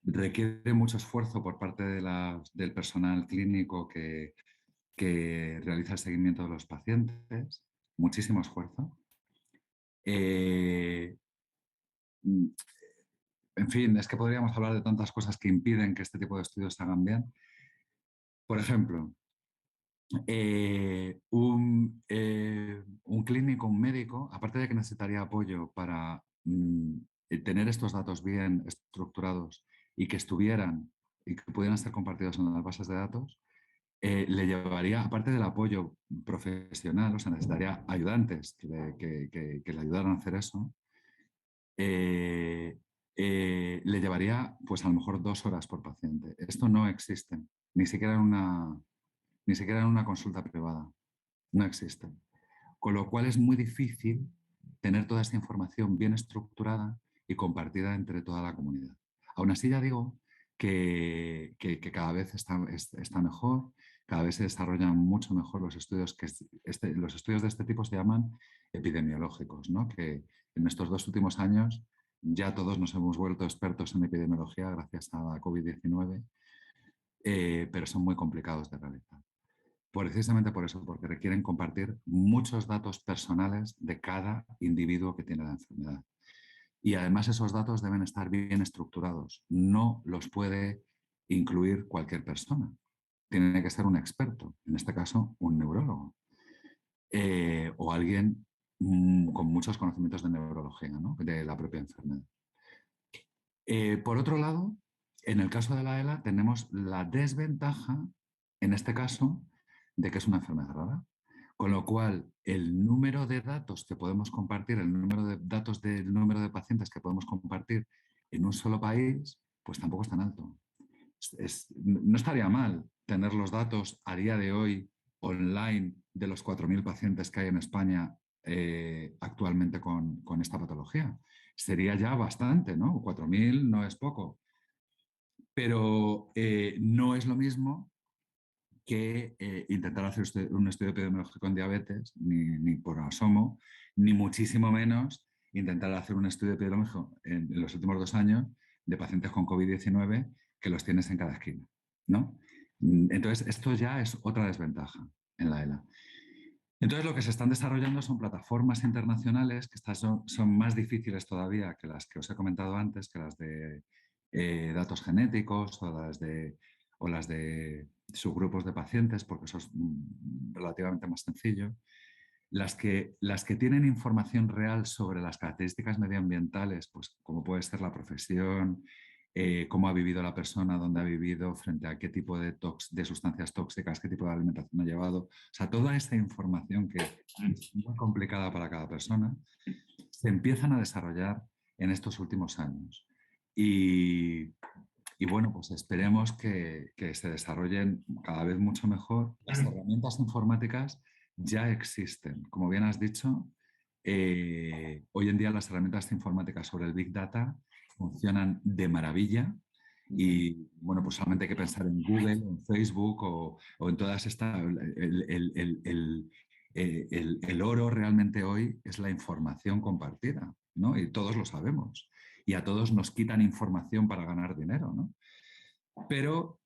Requiere mucho esfuerzo por parte del personal clínico que realiza el seguimiento de los pacientes, muchísimo esfuerzo. En fin, es que podríamos hablar de tantas cosas que impiden que este tipo de estudios se hagan bien. Por ejemplo, un clínico, un médico, aparte de que necesitaría apoyo para tener estos datos bien estructurados y que estuvieran y que pudieran ser compartidos en las bases de datos, le llevaría, aparte del apoyo profesional, o sea, necesitaría ayudantes que le ayudaran a hacer eso, le llevaría pues a lo mejor 2 horas por paciente. Esto no existe, ni siquiera en una consulta privada. No existe. Con lo cual es muy difícil tener toda esta información bien estructurada y compartida entre toda la comunidad. Aún así ya digo que cada vez está mejor, cada vez se desarrollan mucho mejor los estudios, los estudios de este tipo se llaman epidemiológicos, ¿no? Que en estos 2 últimos años ya todos nos hemos vuelto expertos en epidemiología gracias a la COVID-19, pero son muy complicados de realizar. Precisamente por eso, porque requieren compartir muchos datos personales de cada individuo que tiene la enfermedad. Y además esos datos deben estar bien estructurados. No los puede incluir cualquier persona. tiene que ser un experto, en este caso un neurólogo, o alguien con muchos conocimientos de neurología, ¿no? De la propia enfermedad. Por otro lado, en el caso de la ELA tenemos la desventaja, en este caso, de que es una enfermedad rara, con lo cual el número de datos que podemos compartir, el número de datos del número de pacientes que podemos compartir en un solo país, pues tampoco es tan alto. No estaría mal tener los datos a día de hoy online de los 4.000 pacientes que hay en España actualmente con esta patología. Sería ya bastante, ¿no? 4.000 no es poco. Pero no es lo mismo que intentar hacer un estudio epidemiológico en diabetes, ni por asomo, ni muchísimo menos intentar hacer un estudio epidemiológico en los últimos 2 años de pacientes con COVID-19 que los tienes en cada esquina, ¿no? Entonces, esto ya es otra desventaja en la ELA. Entonces, lo que se están desarrollando son plataformas internacionales que estas son más difíciles todavía que las que os he comentado antes, que las de datos genéticos o las de subgrupos de pacientes, porque eso es relativamente más sencillo. Las que tienen información real sobre las características medioambientales, pues como puede ser la profesión, cómo ha vivido la persona, dónde ha vivido, frente a qué tipo de sustancias tóxicas, qué tipo de alimentación ha llevado. O sea, toda esa información que es muy complicada para cada persona, se empiezan a desarrollar en estos últimos años. Y bueno, pues esperemos que se desarrollen cada vez mucho mejor. Las herramientas informáticas ya existen. Como bien has dicho, hoy en día las herramientas informáticas sobre el Big Data funcionan de maravilla y bueno, pues solamente hay que pensar en Google, en Facebook o en todas estas. El oro realmente hoy es la información compartida, ¿no? Y todos lo sabemos. Y a todos nos quitan información para ganar dinero, ¿no? Pero,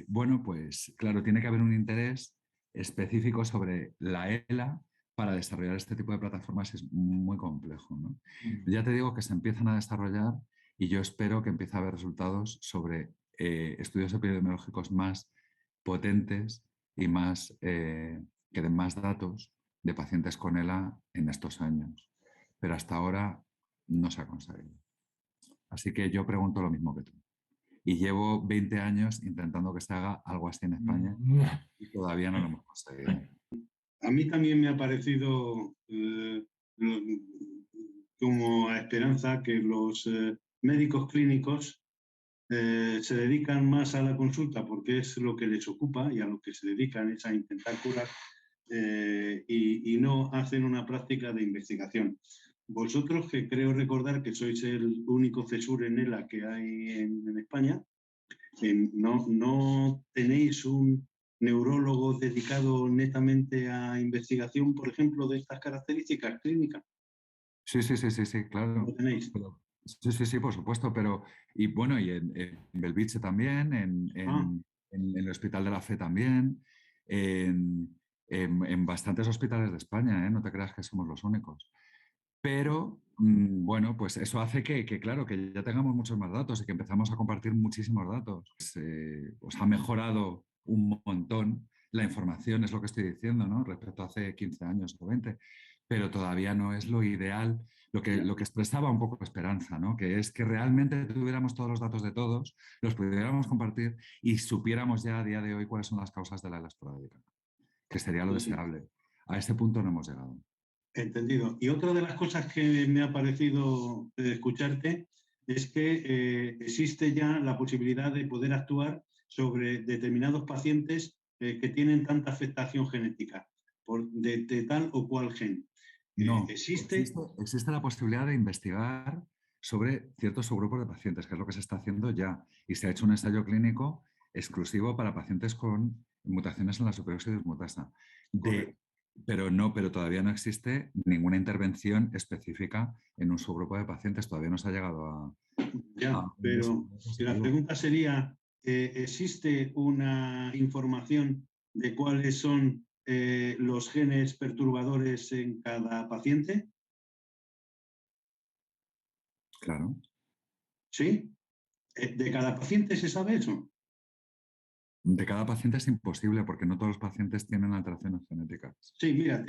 bueno, pues claro, tiene que haber un interés específico sobre la ELA para desarrollar este tipo de plataformas. Es muy complejo, ¿no? Ya te digo que se empiezan a desarrollar y yo espero que empiece a haber resultados sobre estudios epidemiológicos más potentes y que den más datos de pacientes con ELA en estos años. Pero hasta ahora no se ha conseguido. Así que yo pregunto lo mismo que tú. Y llevo 20 años intentando que se haga algo así en España y todavía no lo hemos conseguido. A mí también me ha parecido como a esperanza que los médicos clínicos se dedican más a la consulta porque es lo que les ocupa y a lo que se dedican es a intentar curar y no hacen una práctica de investigación. Vosotros, que creo recordar que sois el único CESUR en ELA que hay en España, no tenéis un neurólogo dedicado netamente a investigación, por ejemplo, de estas características clínicas. Sí, claro. ¿Lo tenéis? Sí, por supuesto, pero y bueno, y en Belviche también, Ah, en el Hospital de la Fe también, en bastantes hospitales de España, ¿eh? No te creas que somos los únicos. Pero bueno, pues eso hace claro, que ya tengamos muchos más datos y que empezamos a compartir muchísimos datos. Pues ha mejorado un montón la información, es lo que estoy diciendo, ¿no? Respecto a hace 15 años o 20, pero todavía no es lo ideal, lo que expresaba un poco esperanza, ¿no? Que es que realmente tuviéramos todos los datos de todos, los pudiéramos compartir y supiéramos ya a día de hoy cuáles son las causas de la ELA esporádica, que sería lo sí. deseable. A ese punto no hemos llegado. Entendido. Y otra de las cosas que me ha parecido escucharte es que existe ya la posibilidad de poder actuar sobre determinados pacientes que tienen tanta afectación genética de tal o cual gen. No, ¿Existe? existe la posibilidad de investigar sobre ciertos subgrupos de pacientes, que es lo que se está haciendo ya. Y se ha hecho un ensayo clínico exclusivo para pacientes con mutaciones en la superóxido dismutasa. Pero todavía no existe ninguna intervención específica en un subgrupo de pacientes. Todavía no se ha llegado Ya, a un pero desarrollo si la positivo. pregunta sería, ¿existe una información de cuáles son los genes perturbadores en cada paciente? Claro. ¿Sí? ¿De cada paciente se sabe eso? De cada paciente es imposible porque no todos los pacientes tienen alteraciones genéticas. Sí, mira,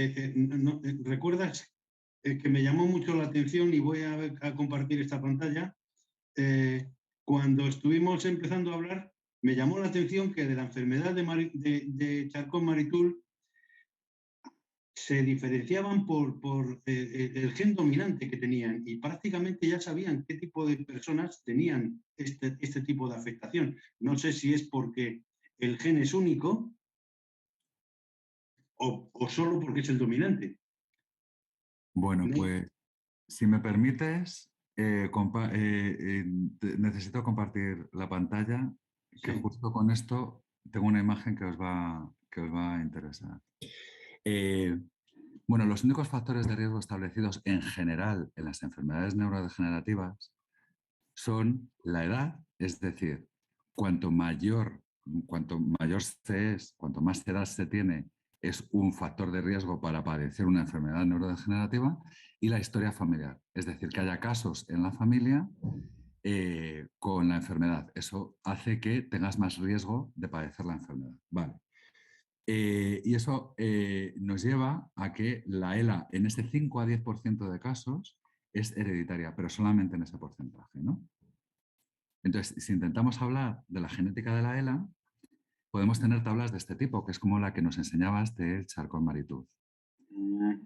¿recuerdas que me llamó mucho la atención y voy a compartir esta pantalla? Cuando estuvimos empezando a hablar, me llamó la atención que de la enfermedad de Charcot-Marie-Tooth se diferenciaban por el gen dominante que tenían y prácticamente ya sabían qué tipo de personas tenían este tipo de afectación. No sé si es porque el gen es único o solo porque es el dominante. Bueno, ¿No? pues si me permites, necesito compartir la pantalla, que Sí. justo con esto tengo una imagen que os va a interesar. Bueno, los únicos factores de riesgo establecidos en general en las enfermedades neurodegenerativas son la edad, es decir, cuanto mayor se es, cuanto más edad se tiene, es un factor de riesgo para padecer una enfermedad neurodegenerativa, y la historia familiar, es decir, que haya casos en la familia con la enfermedad. Eso hace que tengas más riesgo de padecer la enfermedad. Vale. Y eso nos lleva a que la ELA en ese 5 a 10% de casos es hereditaria, pero solamente en ese porcentaje, ¿no? Entonces, si intentamos hablar de la genética de la ELA, podemos tener tablas de este tipo, que es como la que nos enseñabas del Charcot-Marie-Tooth.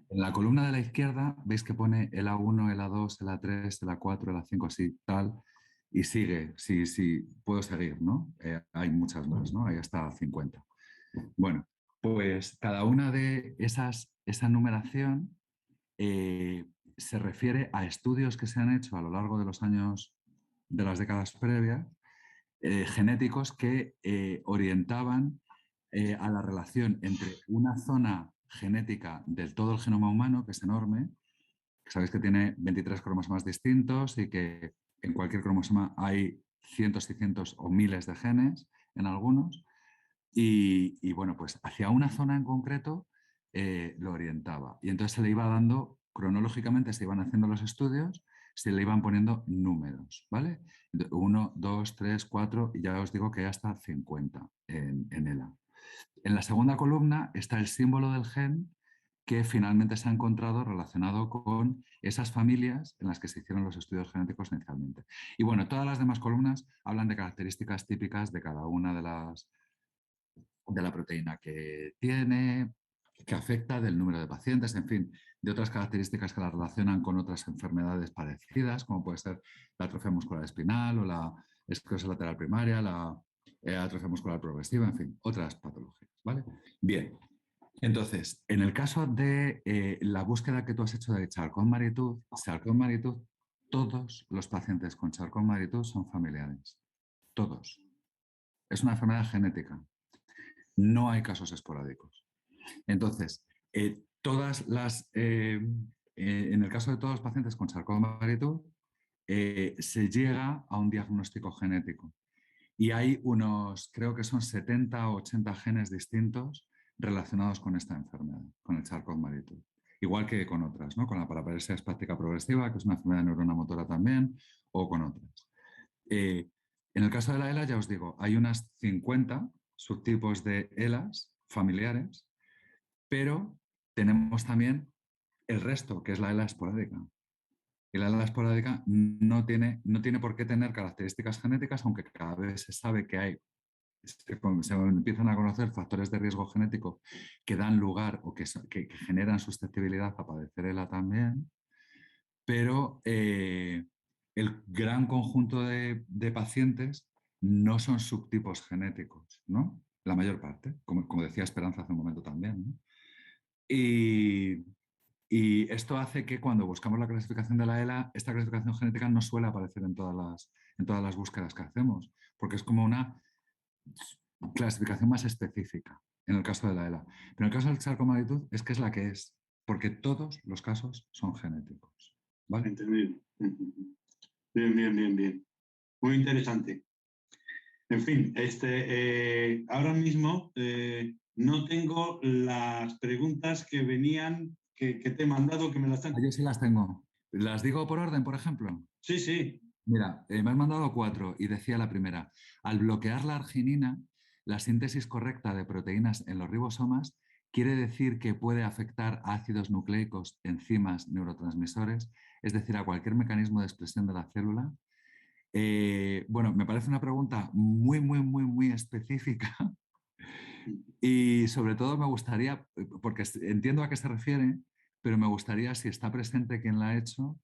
En la columna de la izquierda veis que pone ELA1, ELA2, ELA3, ELA4, ELA5, así, tal, y sigue, sí, puedo seguir, ¿no? Hay muchas más, ¿no? Hay hasta 50. Bueno, pues cada una de esa numeración se refiere a estudios que se han hecho a lo largo de los años, de las décadas previas, genéticos que orientaban a la relación entre una zona genética del todo el genoma humano, que es enorme, que sabéis que tiene 23 cromosomas distintos y que en cualquier cromosoma hay cientos y cientos o miles de genes en algunos, y bueno, pues hacia una zona en concreto lo orientaba. Y entonces se le iba dando, cronológicamente se iban haciendo los estudios, se le iban poniendo números, ¿vale? 1, 2, 3, 4 y ya os digo que hasta 50 en ELA. En la segunda columna está el símbolo del gen que finalmente se ha encontrado relacionado con esas familias en las que se hicieron los estudios genéticos inicialmente. Y bueno, todas las demás columnas hablan de características típicas de cada una de la proteína que tiene, que afecta, del número de pacientes, en fin, de otras características que la relacionan con otras enfermedades parecidas, como puede ser la atrofia muscular espinal o la esclerosis lateral primaria, la atrofia muscular progresiva, en fin, otras patologías, ¿vale? Bien, entonces, en el caso de la búsqueda que tú has hecho de Charcot-Marie-Tooth, todos los pacientes con Charcot-Marie-Tooth son familiares, todos. Es una enfermedad genética. No hay casos esporádicos. Entonces, en el caso de todos los pacientes con Charcot-Marie-Tooth, se llega a un diagnóstico genético. Y hay unos, creo que son 70 o 80 genes distintos relacionados con esta enfermedad, con el Charcot-Marie-Tooth. Igual que con otras, ¿no? Con la paraparesia espástica progresiva, que es una enfermedad de neurona motora también, o con otras. En el caso de la ELA, ya os digo, hay unas 50 subtipos de ELAs familiares, pero tenemos también el resto, que es la ELA esporádica. Y la ELA esporádica no tiene por qué tener características genéticas, aunque cada vez se sabe que hay, se empiezan a conocer factores de riesgo genético que dan lugar o que generan susceptibilidad a padecer ELA también, pero el gran conjunto de pacientes no son subtipos genéticos, ¿no? La mayor parte, como decía Esperanza hace un momento también, ¿no? Y esto hace que cuando buscamos la clasificación de la ELA, esta clasificación genética no suele aparecer en todas las búsquedas que hacemos, porque es como una clasificación más específica en el caso de la ELA. Pero en el caso del Charcot-Marie-Tooth es que es la que es, porque todos los casos son genéticos, ¿vale? Entendido. Bien. Muy interesante. En fin, ahora mismo no tengo las preguntas que venían, que te he mandado, que me las están... Yo sí las tengo. ¿Las digo por orden, por ejemplo? Sí. Mira, me has mandado 4 y decía la primera: al bloquear la arginina, la síntesis correcta de proteínas en los ribosomas quiere decir que puede afectar a ácidos nucleicos, enzimas, neurotransmisores, es decir, a cualquier mecanismo de expresión de la célula. Bueno, me parece una pregunta muy específica y sobre todo me gustaría, porque entiendo a qué se refiere, pero me gustaría, si está presente quien la ha hecho,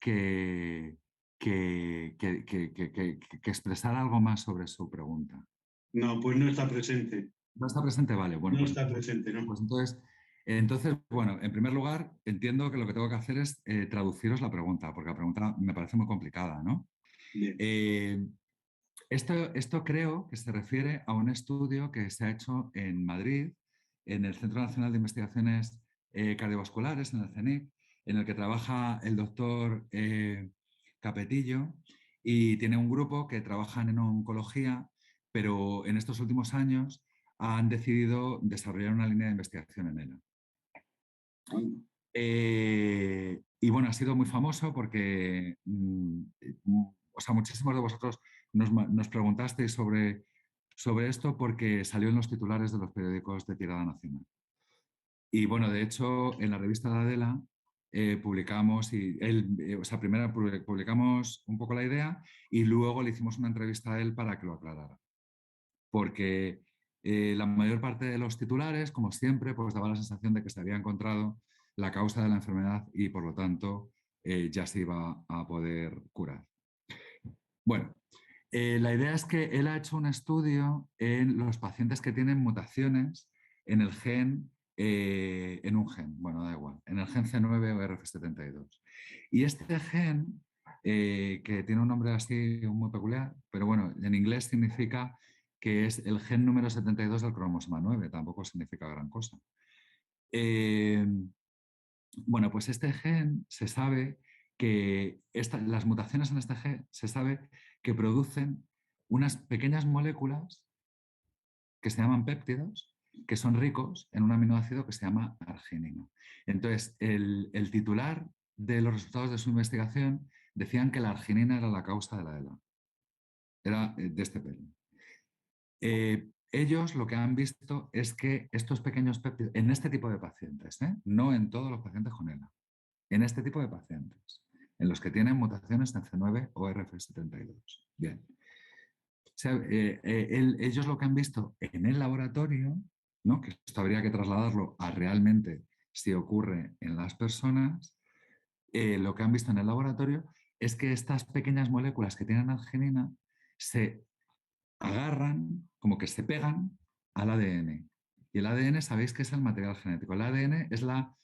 que expresara algo más sobre su pregunta. No, pues no está presente. ¿No está presente? Vale, bueno. No está presente, ¿no? Pues entonces, bueno, en primer lugar, entiendo que lo que tengo que hacer es traduciros la pregunta, porque la pregunta me parece muy complicada, ¿no? Esto creo que se refiere a un estudio que se ha hecho en Madrid, en el Centro Nacional de Investigaciones Cardiovasculares, en el CENIC, en el que trabaja el doctor Capetillo, y tiene un grupo que trabajan en oncología, pero en estos últimos años han decidido desarrollar una línea de investigación en ELA. Y bueno, ha sido muy famoso porque o sea, muchísimos de vosotros nos preguntasteis sobre esto porque salió en los titulares de los periódicos de tirada nacional. Y bueno, de hecho, en la revista de Adela publicamos, o sea, primero publicamos un poco la idea y luego le hicimos una entrevista a él para que lo aclarara. Porque la mayor parte de los titulares, como siempre, pues daba la sensación de que se había encontrado la causa de la enfermedad y por lo tanto ya se iba a poder curar. Bueno, la idea es que él ha hecho un estudio en los pacientes que tienen mutaciones en el gen, en un gen, bueno, da igual, en el gen C9 o RF72. Y este gen, que tiene un nombre así muy peculiar, pero bueno, en inglés significa que es el gen número 72 del cromosoma 9, tampoco significa gran cosa. Bueno, pues este gen se sabe que las mutaciones en este gen se sabe que producen unas pequeñas moléculas que se llaman péptidos, que son ricos en un aminoácido que se llama arginina. Entonces, el titular de los resultados de su investigación decían que la arginina era la causa de la ELA. Era de este pelo. Ellos lo que han visto es que estos pequeños péptidos, en este tipo de pacientes, no en todos los pacientes con ELA, en este tipo de pacientes, en los que tienen mutaciones en C9 o RF72. Bien. O sea, ellos lo que han visto en el laboratorio, ¿no? Que esto habría que trasladarlo a realmente si ocurre en las personas, lo que han visto en el laboratorio es que estas pequeñas moléculas que tienen arginina se agarran, como que se pegan al ADN. Y el ADN, sabéis que es el material genético. El ADN es la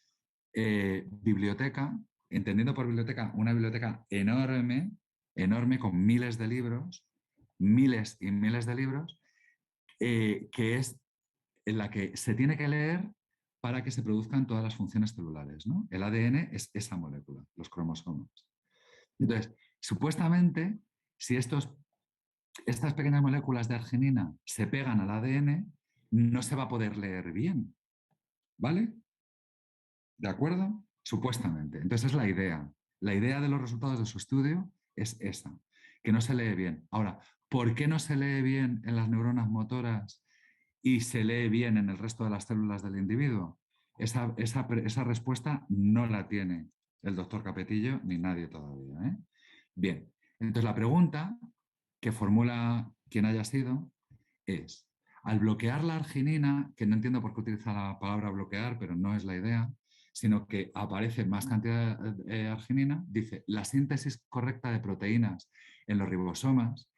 biblioteca, entendiendo por biblioteca una biblioteca enorme, enorme, con miles de libros, miles y miles de libros, que es en la que se tiene que leer para que se produzcan todas las funciones celulares, ¿no? El ADN es esa molécula, los cromosomas. Entonces, supuestamente, si estas pequeñas moléculas de arginina se pegan al ADN, no se va a poder leer bien, ¿vale? ¿De acuerdo? Supuestamente. Entonces es la idea. La idea de los resultados de su estudio es esa, que no se lee bien. Ahora, ¿por qué no se lee bien en las neuronas motoras y se lee bien en el resto de las células del individuo? Esa respuesta no la tiene el doctor Capetillo ni nadie todavía, ¿eh? Bien, entonces la pregunta que formula quien haya sido es, al bloquear la arginina, que no entiendo por qué utiliza la palabra bloquear, pero no es la idea, sino que aparece más cantidad de arginina, dice, la síntesis correcta de proteínas en los ribosomas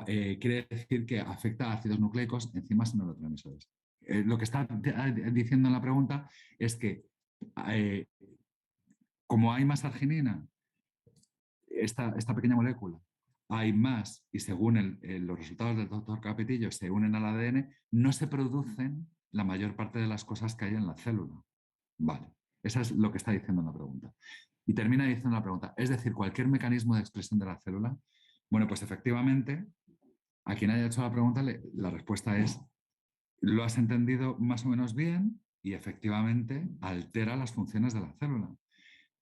quiere decir que afecta a ácidos nucleicos, enzimas y neurotransmisores. Lo que está diciendo en la pregunta es que como hay más arginina, esta pequeña molécula, hay más y según los resultados del doctor Capetillo se unen al ADN, no se producen la mayor parte de las cosas que hay en la célula. Vale, eso es lo que está diciendo la pregunta. Y termina diciendo la pregunta, es decir, cualquier mecanismo de expresión de la célula. Bueno, pues efectivamente, a quien haya hecho la pregunta, la respuesta es, lo has entendido más o menos bien y efectivamente altera las funciones de la célula.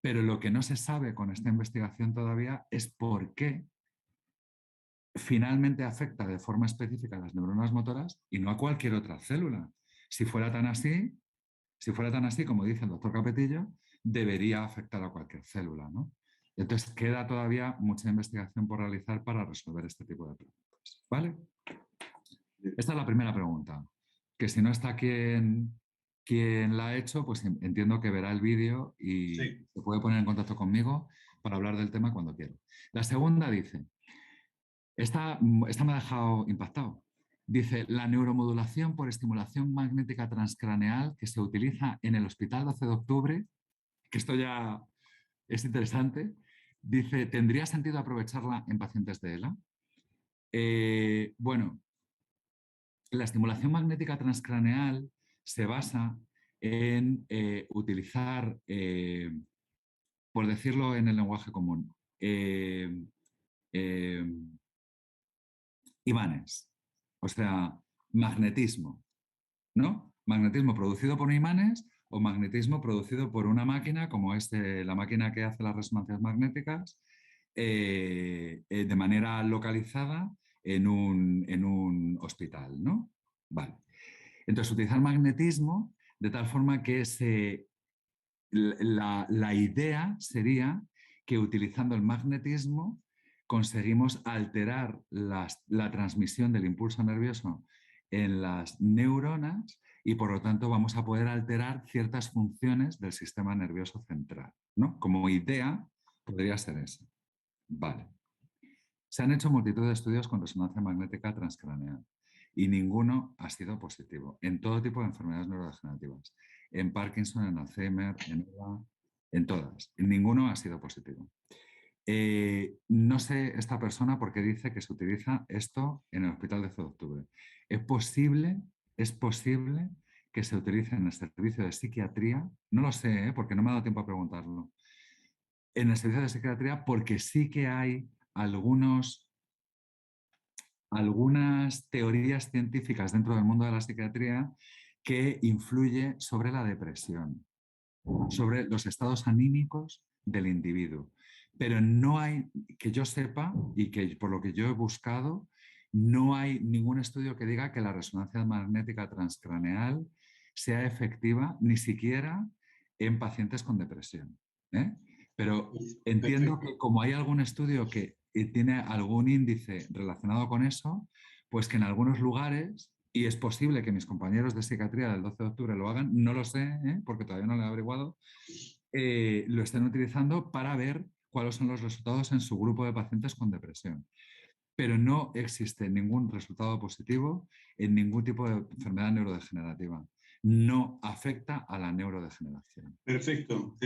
Pero lo que no se sabe con esta investigación todavía es por qué finalmente afecta de forma específica a las neuronas motoras y no a cualquier otra célula. Si fuera tan así, como dice el doctor Capetillo, debería afectar a cualquier célula, ¿no? Entonces queda todavía mucha investigación por realizar para resolver este tipo de preguntas, ¿vale? Esta es la primera pregunta, que si no está quien la ha hecho, pues entiendo que verá el vídeo y Sí. se puede poner en contacto conmigo para hablar del tema cuando quiera. La segunda dice, esta me ha dejado impactado. Dice, la neuromodulación por estimulación magnética transcraneal que se utiliza en el Hospital 12 de Octubre, que esto ya es interesante, dice, ¿tendría sentido aprovecharla en pacientes de ELA? Bueno, la estimulación magnética transcraneal se basa en utilizar, por decirlo en el lenguaje común, imanes, o sea, magnetismo, ¿no? Magnetismo producido por imanes o magnetismo producido por una máquina como es la máquina que hace las resonancias magnéticas de manera localizada en un hospital, ¿no? Vale. Entonces, utilizar magnetismo de tal forma que la idea sería que utilizando el magnetismo conseguimos alterar la transmisión del impulso nervioso en las neuronas y por lo tanto vamos a poder alterar ciertas funciones del sistema nervioso central, ¿no? Como idea podría ser esa. Vale. Se han hecho multitud de estudios con resonancia magnética transcraneal y ninguno ha sido positivo en todo tipo de enfermedades neurodegenerativas, en Parkinson, en Alzheimer, en ELA, en todas. Ninguno ha sido positivo. No sé esta persona por qué dice que se utiliza esto en el Hospital 12 de Octubre. Es posible que se utilice en el servicio de psiquiatría, no lo sé, porque no me ha dado tiempo a preguntarlo, en el servicio de psiquiatría porque sí que hay algunas teorías científicas dentro del mundo de la psiquiatría que influye sobre la depresión, sobre los estados anímicos del individuo. Pero no hay, que yo sepa, y que por lo que yo he buscado, no hay ningún estudio que diga que la resonancia magnética transcraneal sea efectiva ni siquiera en pacientes con depresión, ¿eh? Pero entiendo que como hay algún estudio que tiene algún índice relacionado con eso, pues que en algunos lugares, y es posible que mis compañeros de psiquiatría del 12 de octubre lo hagan, no lo sé, porque todavía no lo he averiguado, lo estén utilizando para ver cuáles son los resultados en su grupo de pacientes con depresión. Pero no existe ningún resultado positivo en ningún tipo de enfermedad neurodegenerativa. No afecta a la neurodegeneración. Perfecto.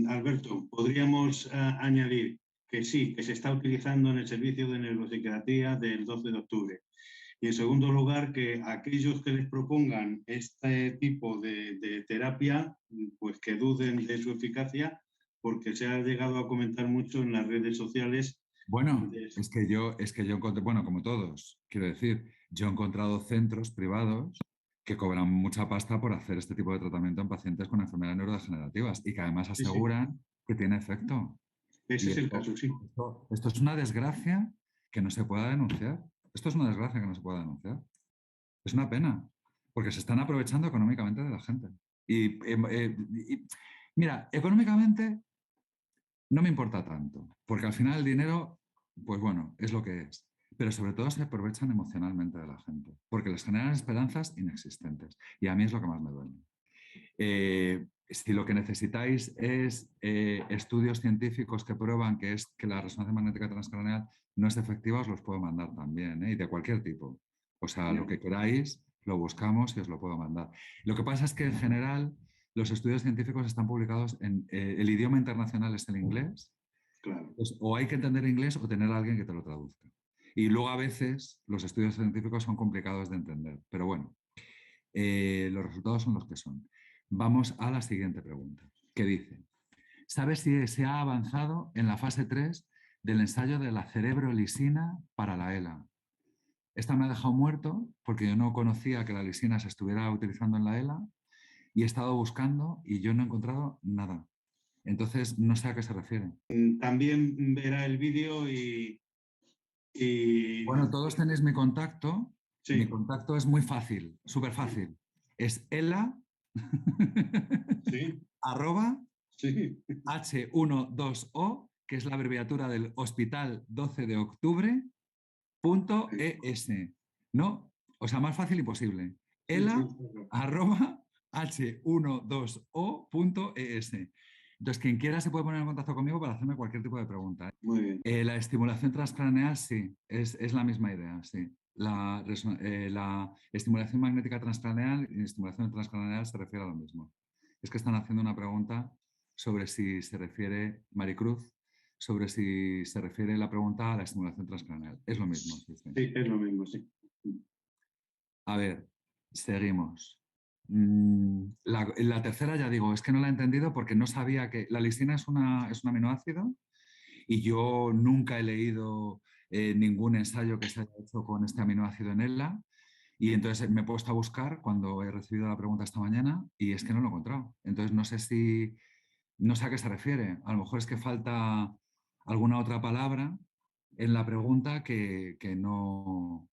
Alberto, podríamos añadir que sí, que se está utilizando en el servicio de neuropsiquiatría del 12 de octubre. Y en segundo lugar, que aquellos que les propongan este tipo de terapia, pues que duden de su eficacia, porque se ha llegado a comentar mucho en las redes sociales. Bueno, es que yo encontré, bueno, como todos, quiero decir, yo he encontrado centros privados que cobran mucha pasta por hacer este tipo de tratamiento en pacientes con enfermedades neurodegenerativas y que además aseguran que tiene efecto. Ese Y es el caso, sí. Esto es una desgracia que no se pueda denunciar. Esto es una desgracia que no se pueda denunciar. Es una pena, porque se están aprovechando económicamente de la gente. Mira, económicamente no me importa tanto, porque al final el dinero, pues bueno, es lo que es. Pero sobre todo se aprovechan emocionalmente de la gente, porque les generan esperanzas inexistentes. Y a mí es lo que más me duele. Si lo que necesitáis es estudios científicos que prueban que la resonancia magnética transcraneal no es efectiva, os los puedo mandar también, y de cualquier tipo. O sea, lo que queráis, lo buscamos y os lo puedo mandar. Lo que pasa es que en general los estudios científicos están publicados en el idioma internacional es el inglés. Claro. Pues, o hay que entender inglés o tener a alguien que te lo traduzca. Y luego a veces los estudios científicos son complicados de entender. Pero bueno, los resultados son los que son. Vamos a la siguiente pregunta, que dice, ¿sabes si se ha avanzado en la fase 3 del ensayo de la cerebrolisina para la ELA? Esta me ha dejado muerto porque yo no conocía que la lisina se estuviera utilizando en la ELA y he estado buscando y yo no he encontrado nada. Entonces, no sé a qué se refiere. También verá el vídeo y Bueno, todos tenéis mi contacto. Sí. Mi contacto es muy fácil, súper fácil. Es ela Sí. arroba Sí. H12O, que es la abreviatura del Hospital 12 de Octubre, .es, ¿no? O sea, más fácil imposible. Ela arroba H12O.es. Entonces, quien quiera se puede poner en contacto conmigo para hacerme cualquier tipo de pregunta. Muy bien. La estimulación transcraneal, sí, es la misma idea, sí. La estimulación magnética transcraneal y estimulación transcraneal se refiere a lo mismo. Es que están haciendo una pregunta sobre si se refiere, Maricruz, sobre si se refiere la pregunta a la estimulación transcraneal. Es lo mismo. Sí, sí. Sí, es lo mismo, sí. A ver, seguimos. La tercera, ya digo, es que no la he entendido porque no sabía que la lisina es un aminoácido y yo nunca he leído ningún ensayo que se haya hecho con este aminoácido en ELA. Y entonces me he puesto a buscar cuando he recibido la pregunta esta mañana y es que no lo he encontrado. Entonces no sé a qué se refiere. A lo mejor es que falta alguna otra palabra en la pregunta que no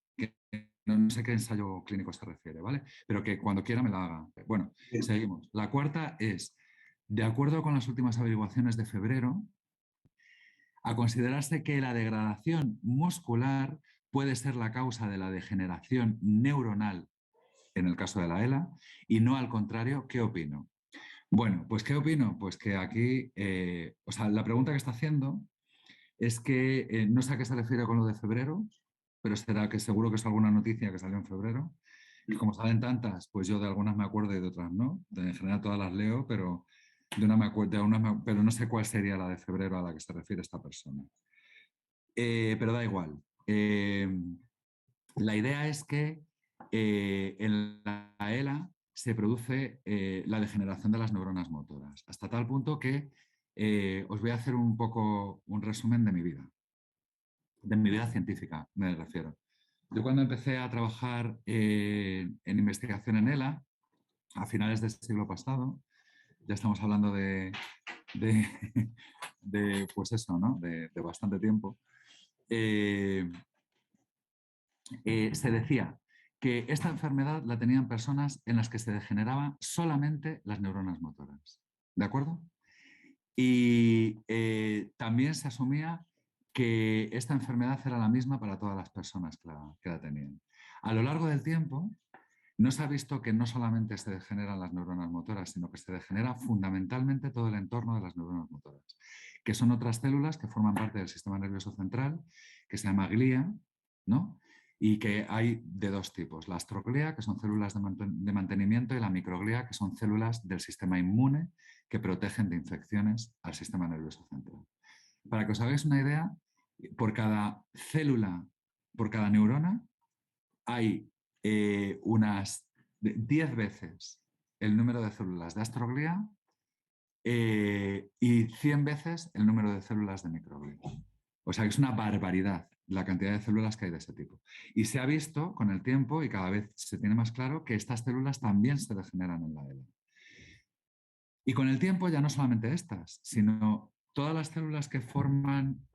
sé qué ensayo clínico se refiere, ¿vale? Pero que cuando quiera me la haga. Bueno, seguimos. La cuarta es, de acuerdo con las últimas averiguaciones de febrero, a considerarse que la degradación muscular puede ser la causa de la degeneración neuronal en el caso de la ELA y no al contrario, ¿qué opino? Bueno, pues ¿qué opino? Pues que aquí, o sea, la pregunta que está haciendo es que no sé a qué se refiere con lo de febrero, pero será que seguro que es alguna noticia que salió en febrero. Y como salen tantas, pues yo de algunas me acuerdo y de otras no. En general todas las leo, pero de una me acuerdo, pero no sé cuál sería la de febrero a la que se refiere esta persona. Pero da igual. La idea es que en la ELA se produce la degeneración de las neuronas motoras, hasta tal punto que os voy a hacer un poco un resumen de mi vida científica, me refiero. Yo cuando empecé a trabajar en investigación en ELA, a finales del siglo pasado, ya estamos hablando de pues eso, ¿no? De bastante tiempo, se decía que esta enfermedad la tenían personas en las que se degeneraban solamente las neuronas motoras. ¿De acuerdo? Y también se asumía que esta enfermedad era la misma para todas las personas que la tenían. A lo largo del tiempo, no se ha visto que no solamente se degeneran las neuronas motoras, sino que se degenera fundamentalmente todo el entorno de las neuronas motoras, que son otras células que forman parte del sistema nervioso central, que se llama glía, ¿no? Y que hay de dos tipos, la astroglía, que son células de mantenimiento, y la microglía, que son células del sistema inmune que protegen de infecciones al sistema nervioso central. Para que os hagáis una idea, por cada célula, por cada neurona, hay unas 10 veces el número de células de astroglía y 100 veces el número de células de microglía. O sea que es una barbaridad la cantidad de células que hay de ese tipo. Y se ha visto con el tiempo, y cada vez se tiene más claro, que estas células también se degeneran en la ELA. Y con el tiempo ya no solamente estas, sino todas las células que forman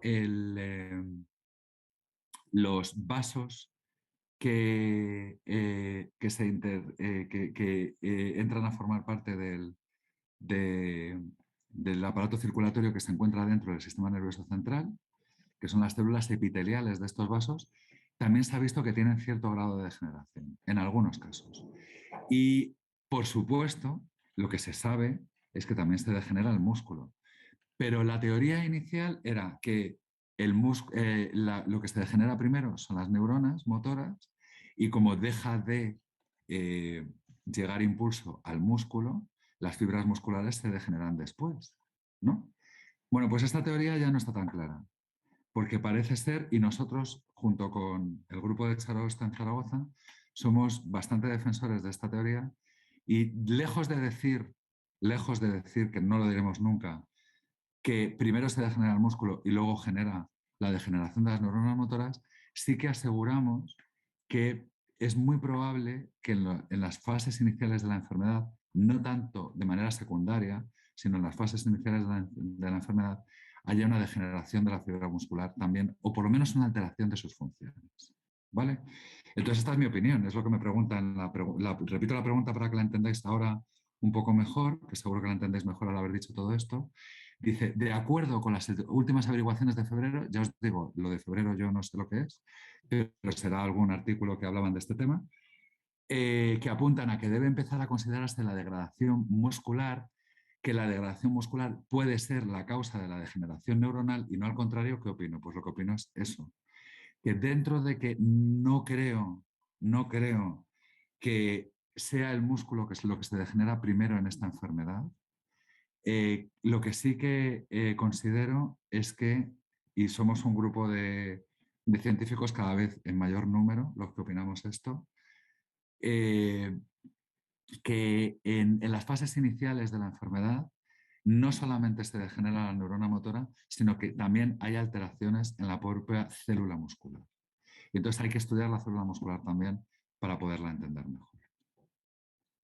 los vasos que entran a formar parte del aparato circulatorio que se encuentra dentro del sistema nervioso central, que son las células epiteliales de estos vasos, también se ha visto que tienen cierto grado de degeneración, en algunos casos. Y, por supuesto, lo que se sabe es que también se degenera el músculo. Pero la teoría inicial era que lo que se degenera primero son las neuronas motoras y como deja de llegar impulso al músculo, las fibras musculares se degeneran después, ¿no? Bueno, pues esta teoría ya no está tan clara, porque parece ser, y nosotros, junto con el grupo de Charosta en Zaragoza, somos bastante defensores de esta teoría y lejos de decir que no lo diremos nunca, que primero se degenera el músculo y luego genera la degeneración de las neuronas motoras, sí que aseguramos que es muy probable que en las fases iniciales de la enfermedad, no tanto de manera secundaria, sino en las fases iniciales de la enfermedad, haya una degeneración de la fibra muscular también, o por lo menos una alteración de sus funciones. ¿Vale? Entonces, esta es mi opinión, es lo que me preguntan. Repito la pregunta para que la entendáis ahora un poco mejor, que seguro que la entendéis mejor al haber dicho todo esto. Dice, de acuerdo con las últimas averiguaciones de febrero, ya os digo, lo de febrero yo no sé lo que es, pero será algún artículo que hablaban de este tema, que apuntan a que debe empezar a considerarse la degradación muscular, que la degradación muscular puede ser la causa de la degeneración neuronal y no al contrario. ¿Qué opino? Pues lo que opino es eso, que dentro de que no creo que sea el músculo que es lo que se degenera primero en esta enfermedad, lo que sí que considero es que, y somos un grupo de científicos cada vez en mayor número los que opinamos esto, que en las fases iniciales de la enfermedad no solamente se degenera la neurona motora, sino que también hay alteraciones en la propia célula muscular. Y entonces hay que estudiar la célula muscular también para poderla entender mejor.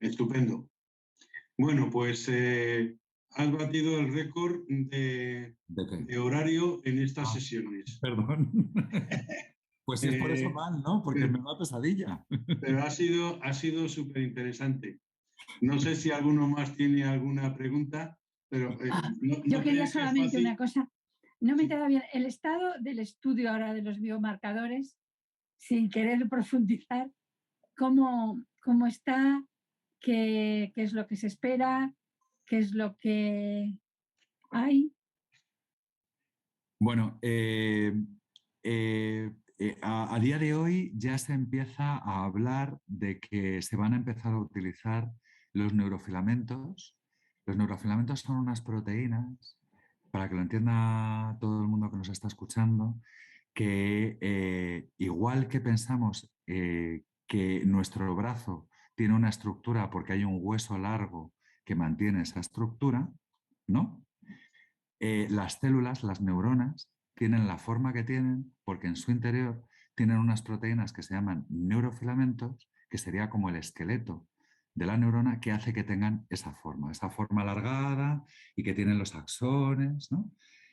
Estupendo. Bueno, pues has batido el récord de horario en estas sesiones. Perdón. Pues si es por eso mal, ¿no? Porque me da pesadilla. Pero ha sido súper interesante. No sé si alguno más tiene alguna pregunta, pero yo quería solamente una cosa. No me queda bien el estado del estudio ahora de los biomarcadores, sin querer profundizar, cómo está, qué es lo que se espera, qué es lo que hay. Bueno, a día de hoy ya se empieza a hablar de que se van a empezar a utilizar los neurofilamentos. Los neurofilamentos son unas proteínas, para que lo entienda todo el mundo que nos está escuchando, que igual que pensamos que nuestro brazo tiene una estructura porque hay un hueso largo que mantiene esa estructura, ¿no? Las células, las neuronas, tienen la forma que tienen porque en su interior tienen unas proteínas que se llaman neurofilamentos, que sería como el esqueleto de la neurona que hace que tengan esa forma alargada y que tienen los axones, ¿no?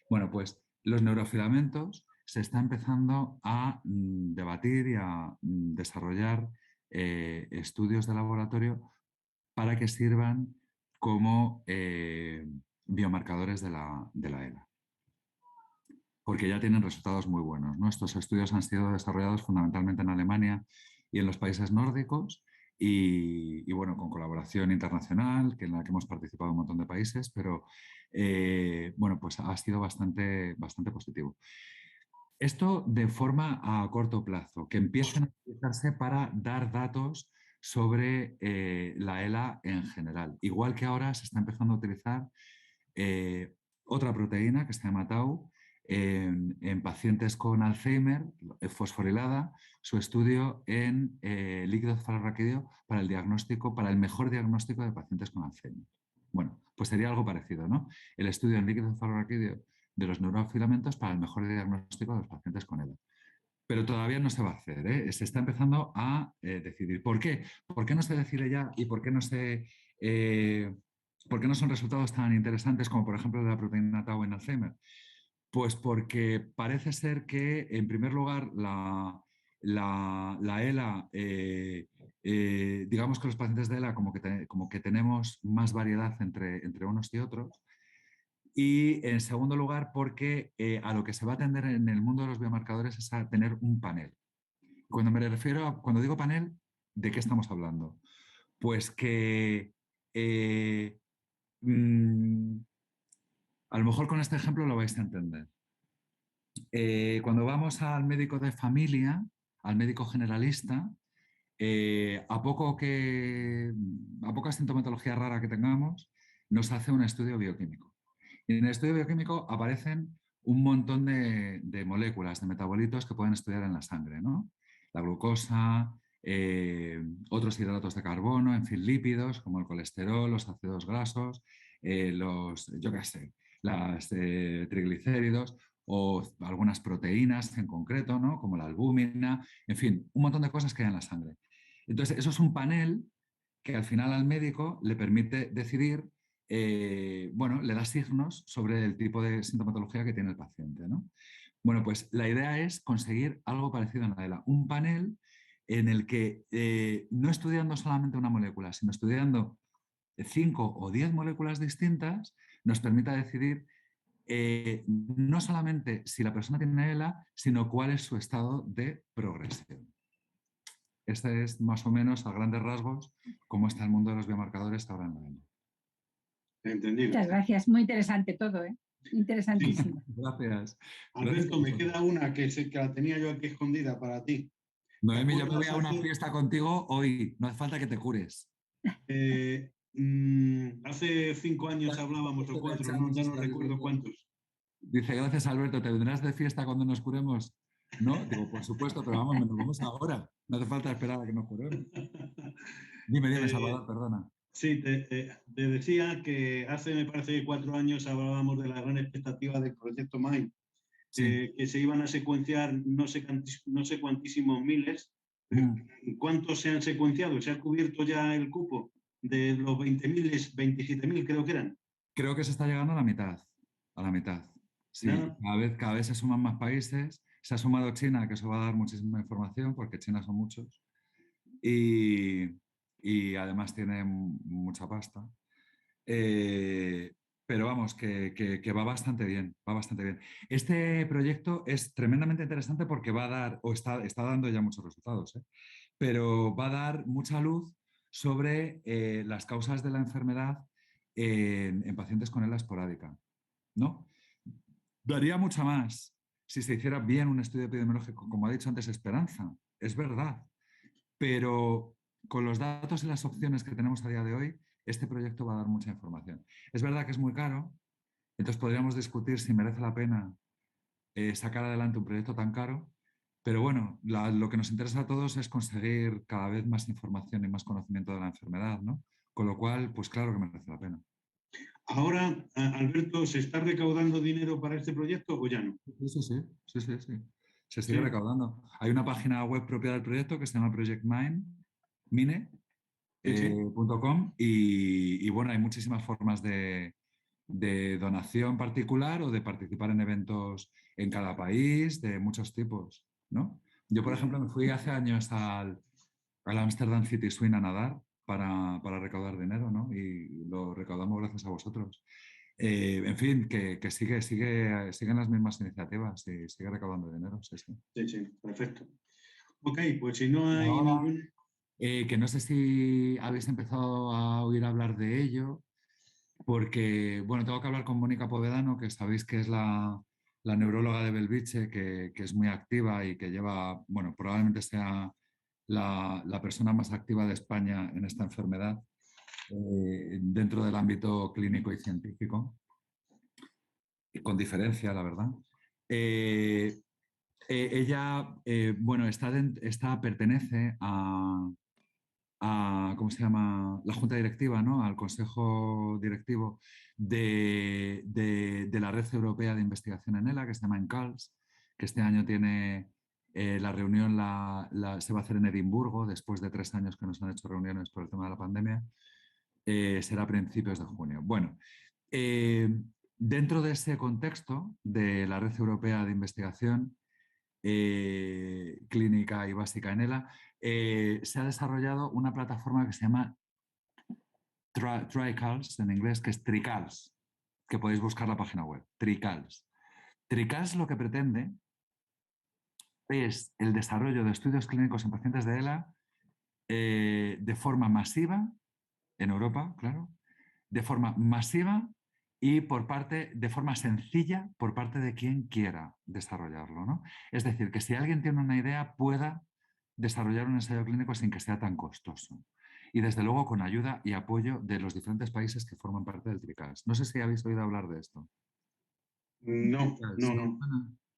Bueno, pues los neurofilamentos se está empezando a debatir y a desarrollar estudios de laboratorio para que sirvan como biomarcadores de la ELA. Porque ya tienen resultados muy buenos, ¿no? Estos estudios han sido desarrollados fundamentalmente en Alemania y en los países nórdicos y bueno, con colaboración internacional, en la que hemos participado un montón de países, pero bueno, pues ha sido bastante positivo. Esto de forma a corto plazo, que empiecen a utilizarse para dar datos sobre la ELA en general. Igual que ahora se está empezando a utilizar otra proteína que se llama Tau en pacientes con Alzheimer, fosforilada, su estudio en líquido cefalorraquídeo para el mejor diagnóstico de pacientes con Alzheimer. Bueno, pues sería algo parecido, ¿no? El estudio en líquido cefalorraquídeo de los neurofilamentos para el mejor diagnóstico de los pacientes con ELA. Pero todavía no se va a hacer, ¿eh? Se está empezando a decidir. ¿Por qué? ¿Por qué no se decide ya y por qué no son resultados tan interesantes como, por ejemplo, de la proteína Tau en Alzheimer? Pues porque parece ser que, en primer lugar, la ELA, digamos que los pacientes de ELA como que tenemos más variedad entre unos y otros. Y en segundo lugar, porque a lo que se va a tender en el mundo de los biomarcadores es a tener un panel. Cuando digo panel, ¿de qué estamos hablando? Pues que a lo mejor con este ejemplo lo vais a entender. Cuando vamos al médico de familia, al médico generalista, a poca sintomatología rara que tengamos, nos hace un estudio bioquímico. Y en el estudio bioquímico aparecen un montón de moléculas, de metabolitos que pueden estudiar en la sangre, ¿no? La glucosa, otros hidratos de carbono, en fin, lípidos como el colesterol, los ácidos grasos, los triglicéridos o algunas proteínas en concreto, ¿no? Como la albúmina, en fin, un montón de cosas que hay en la sangre. Entonces, eso es un panel que al final al médico le permite decidir bueno, le da signos sobre el tipo de sintomatología que tiene el paciente, ¿no? Bueno, pues la idea es conseguir algo parecido a la ELA, un panel en el que no estudiando solamente una molécula, sino estudiando 5 o 10 moléculas distintas, nos permita decidir no solamente si la persona tiene ELA, sino cuál es su estado de progresión. Este es más o menos, a grandes rasgos, cómo está el mundo de los biomarcadores ahora en la ELA. Entendido. Muchas gracias, muy interesante todo, ¿eh? Interesantísimo. Sí. Gracias. Alberto, me queda una que la tenía yo aquí escondida para ti. Noemi, yo me voy a una fiesta contigo hoy, no hace falta que te cures. Hace 5 años hablábamos, o 4, ya no recuerdo cuántos. Dice, gracias Alberto, ¿te vendrás de fiesta cuando nos curemos? No, digo, por supuesto, pero vamos, nos vamos ahora. No hace falta esperar a que nos curemos. Dime, Salvador, perdona. Sí, te decía que hace, me parece, 4 años hablábamos de la gran expectativa del proyecto MIND, Sí. que se iban a secuenciar no sé cuantísimos miles. ¿Cuántos se han secuenciado? ¿Se ha cubierto ya el cupo de los 20.000, 27.000 creo que eran? Creo que se está llegando a la mitad. A la mitad. Sí, cada vez se suman más países. Se ha sumado China, que eso va a dar muchísima información, porque China son muchos. Y además tiene mucha pasta. Pero vamos, que va bastante bien, va bastante bien. Este proyecto es tremendamente interesante porque va a dar, o está dando ya muchos resultados, pero va a dar mucha luz sobre las causas de la enfermedad en pacientes con ELA esporádica, ¿no? Daría mucho más si se hiciera bien un estudio epidemiológico, como ha dicho antes Esperanza, es verdad, pero con los datos y las opciones que tenemos a día de hoy, este proyecto va a dar mucha información. Es verdad que es muy caro, entonces podríamos discutir si merece la pena sacar adelante un proyecto tan caro, pero bueno, lo que nos interesa a todos es conseguir cada vez más información y más conocimiento de la enfermedad, ¿no? Con lo cual, pues claro que merece la pena. Ahora, Alberto, ¿se está recaudando dinero para este proyecto o ya no? Sí. Se sigue recaudando. Hay una página web propia del proyecto que se llama projectmine.com y bueno, hay muchísimas formas de donación particular o de participar en eventos en cada país de muchos tipos, ¿no? Yo, por ejemplo, me fui hace años al Amsterdam City Swim a nadar para recaudar dinero, ¿no? Y lo recaudamos gracias a vosotros. En fin, que siguen las mismas iniciativas y sigue recaudando dinero. Sí. Sí, perfecto. Ok, pues si no hay ahora, ningún... que no sé si habéis empezado a oír hablar de ello, porque, bueno, tengo que hablar con Mónica Povedano, que sabéis que es la neuróloga de Belviche, que es muy activa y que lleva, bueno, probablemente sea la persona más activa de España en esta enfermedad dentro del ámbito clínico y científico, y con diferencia, la verdad. Ella, bueno, pertenece a, ¿cómo se llama? La junta directiva, ¿no? Al consejo directivo de la Red Europea de Investigación en ELA, que se llama ENCALS, que este año tiene la reunión, se va a hacer en Edimburgo, después de 3 años que nos han hecho reuniones por el tema de la pandemia. Será a principios de junio. Bueno, dentro de ese contexto de la Red Europea de Investigación Clínica y Básica en ELA, se ha desarrollado una plataforma que se llama TRICALS, en inglés, que es TRICALS, que podéis buscar la página web, TRICALS. TRICALS lo que pretende es el desarrollo de estudios clínicos en pacientes de ELA de forma masiva, en Europa, claro, de forma masiva y de forma sencilla por parte de quien quiera desarrollarlo, ¿no? Es decir, que si alguien tiene una idea pueda desarrollar un ensayo clínico sin que sea tan costoso. Y desde luego con ayuda y apoyo de los diferentes países que forman parte del TRICALS. No sé si habéis oído hablar de esto. No.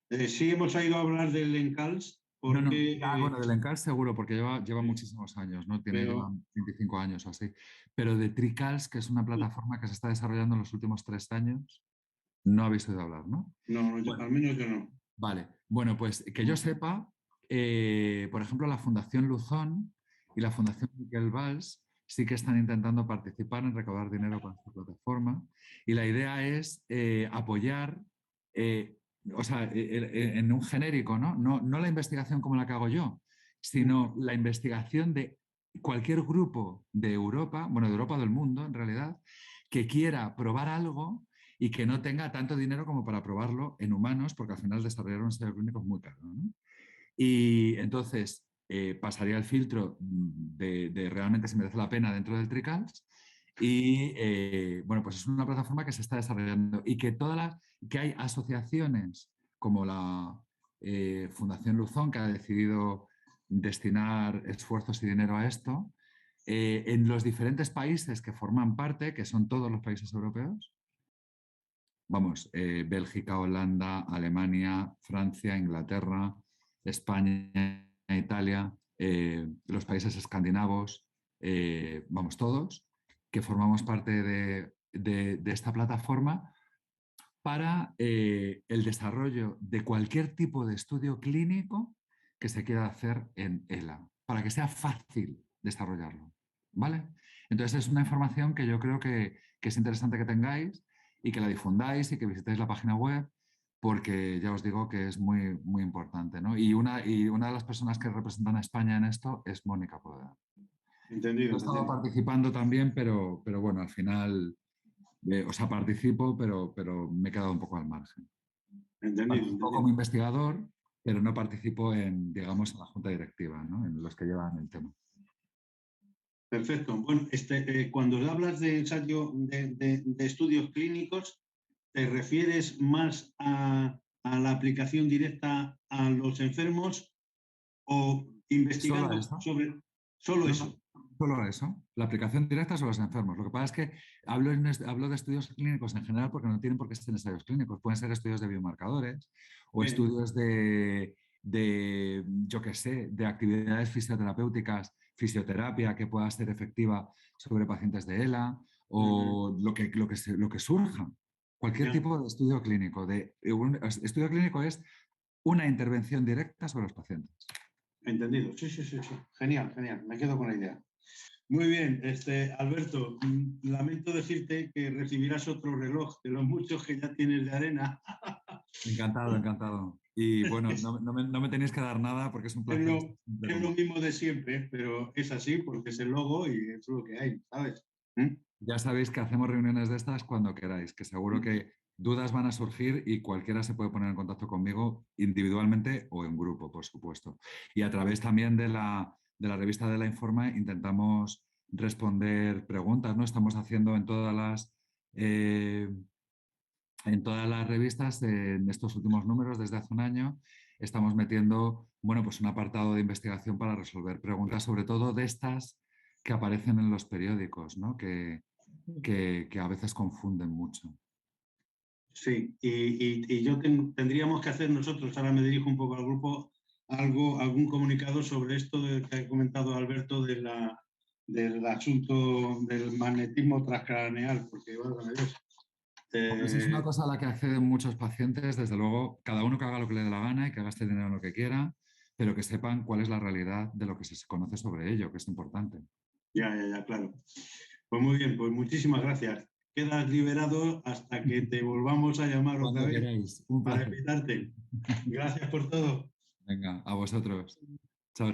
Sí hemos oído hablar del ENCALS porque... Bueno, del ENCALS seguro, porque lleva muchísimos años, ¿no? Lleva 25 años o así. Pero de TRICALS, que es una plataforma que se está desarrollando en los últimos 3 años, no habéis oído hablar, ¿no? No, al menos yo no. Vale, bueno, pues que yo sepa, por ejemplo, la Fundación Luzón y la Fundación Miquel Valls sí que están intentando participar en recaudar dinero para esta plataforma. Y la idea es apoyar, o sea, en un genérico, ¿no? No la investigación como la que hago yo, sino la investigación de cualquier grupo de Europa, bueno, de Europa o del mundo en realidad, que quiera probar algo y que no tenga tanto dinero como para probarlo en humanos, porque al final desarrollar un ensayo clínico es muy caro, ¿no? Y entonces pasaría el filtro de realmente si merece la pena dentro del TRICALS. Y bueno, pues es una plataforma que se está desarrollando y que hay asociaciones como la Fundación Luzón, que ha decidido destinar esfuerzos y dinero a esto, en los diferentes países que forman parte, que son todos los países europeos. Vamos, Bélgica, Holanda, Alemania, Francia, Inglaterra, España, Italia, los países escandinavos, vamos todos, que formamos parte de esta plataforma para el desarrollo de cualquier tipo de estudio clínico que se quiera hacer en ELA, para que sea fácil desarrollarlo, ¿vale? Entonces es una información que yo creo que es interesante que tengáis y que la difundáis y que visitéis la página web, porque ya os digo que es muy, muy importante, ¿no? Y una de las personas que representan a España en esto es Mónica Poeda. Entendido. Yo he estado participando también, pero bueno, al final, o sea, participo, pero me he quedado un poco al margen. Participo como investigador, pero no participo en, digamos, en la junta directiva, ¿no? En los que llevan el tema. Perfecto. Bueno, cuando hablas de ensayo de estudios clínicos, ¿te refieres más a la aplicación directa a los enfermos o investigando sobre solo eso? Solo eso. La aplicación directa sobre los enfermos. Lo que pasa es que hablo de estudios clínicos en general porque no tienen por qué ser ensayos clínicos. Pueden ser estudios de biomarcadores o estudios de, yo qué sé, de actividades fisioterapéuticas, fisioterapia que pueda ser efectiva sobre pacientes de ELA o lo que surja. Cualquier tipo de estudio clínico. Estudio clínico es una intervención directa sobre los pacientes. Entendido. Sí. Genial. Me quedo con la idea. Muy bien, Alberto, lamento decirte que recibirás otro reloj de los muchos que ya tienes de arena. Encantado. Y bueno, no me tenéis que dar nada porque es un placer. Es lo mismo de siempre, pero es así porque es el logo y es lo que hay, ¿sabes? Ya sabéis que hacemos reuniones de estas cuando queráis, que seguro que dudas van a surgir y cualquiera se puede poner en contacto conmigo individualmente o en grupo, por supuesto. Y a través también de la revista de La Informa intentamos responder preguntas, ¿no? Estamos haciendo en todas las revistas, en estos últimos números, desde hace un año, estamos metiendo, bueno, pues un apartado de investigación para resolver preguntas, sobre todo de estas que aparecen en los periódicos, ¿no? Que a veces confunden mucho. Sí, y tendríamos que hacer nosotros, ahora me dirijo un poco al grupo, algún comunicado sobre esto que ha comentado Alberto del asunto del magnetismo transcraneal, porque Pues es una cosa a la que acceden muchos pacientes, desde luego, cada uno que haga lo que le dé la gana y que gaste dinero en lo que quiera, pero que sepan cuál es la realidad de lo que se conoce sobre ello, que es importante. Ya, claro. Pues muy bien, pues muchísimas gracias. Quedas liberado hasta que te volvamos a llamar otra vez. Queráis. Un placer. Para invitarte. Gracias por todo. Venga, a vosotros. Chao.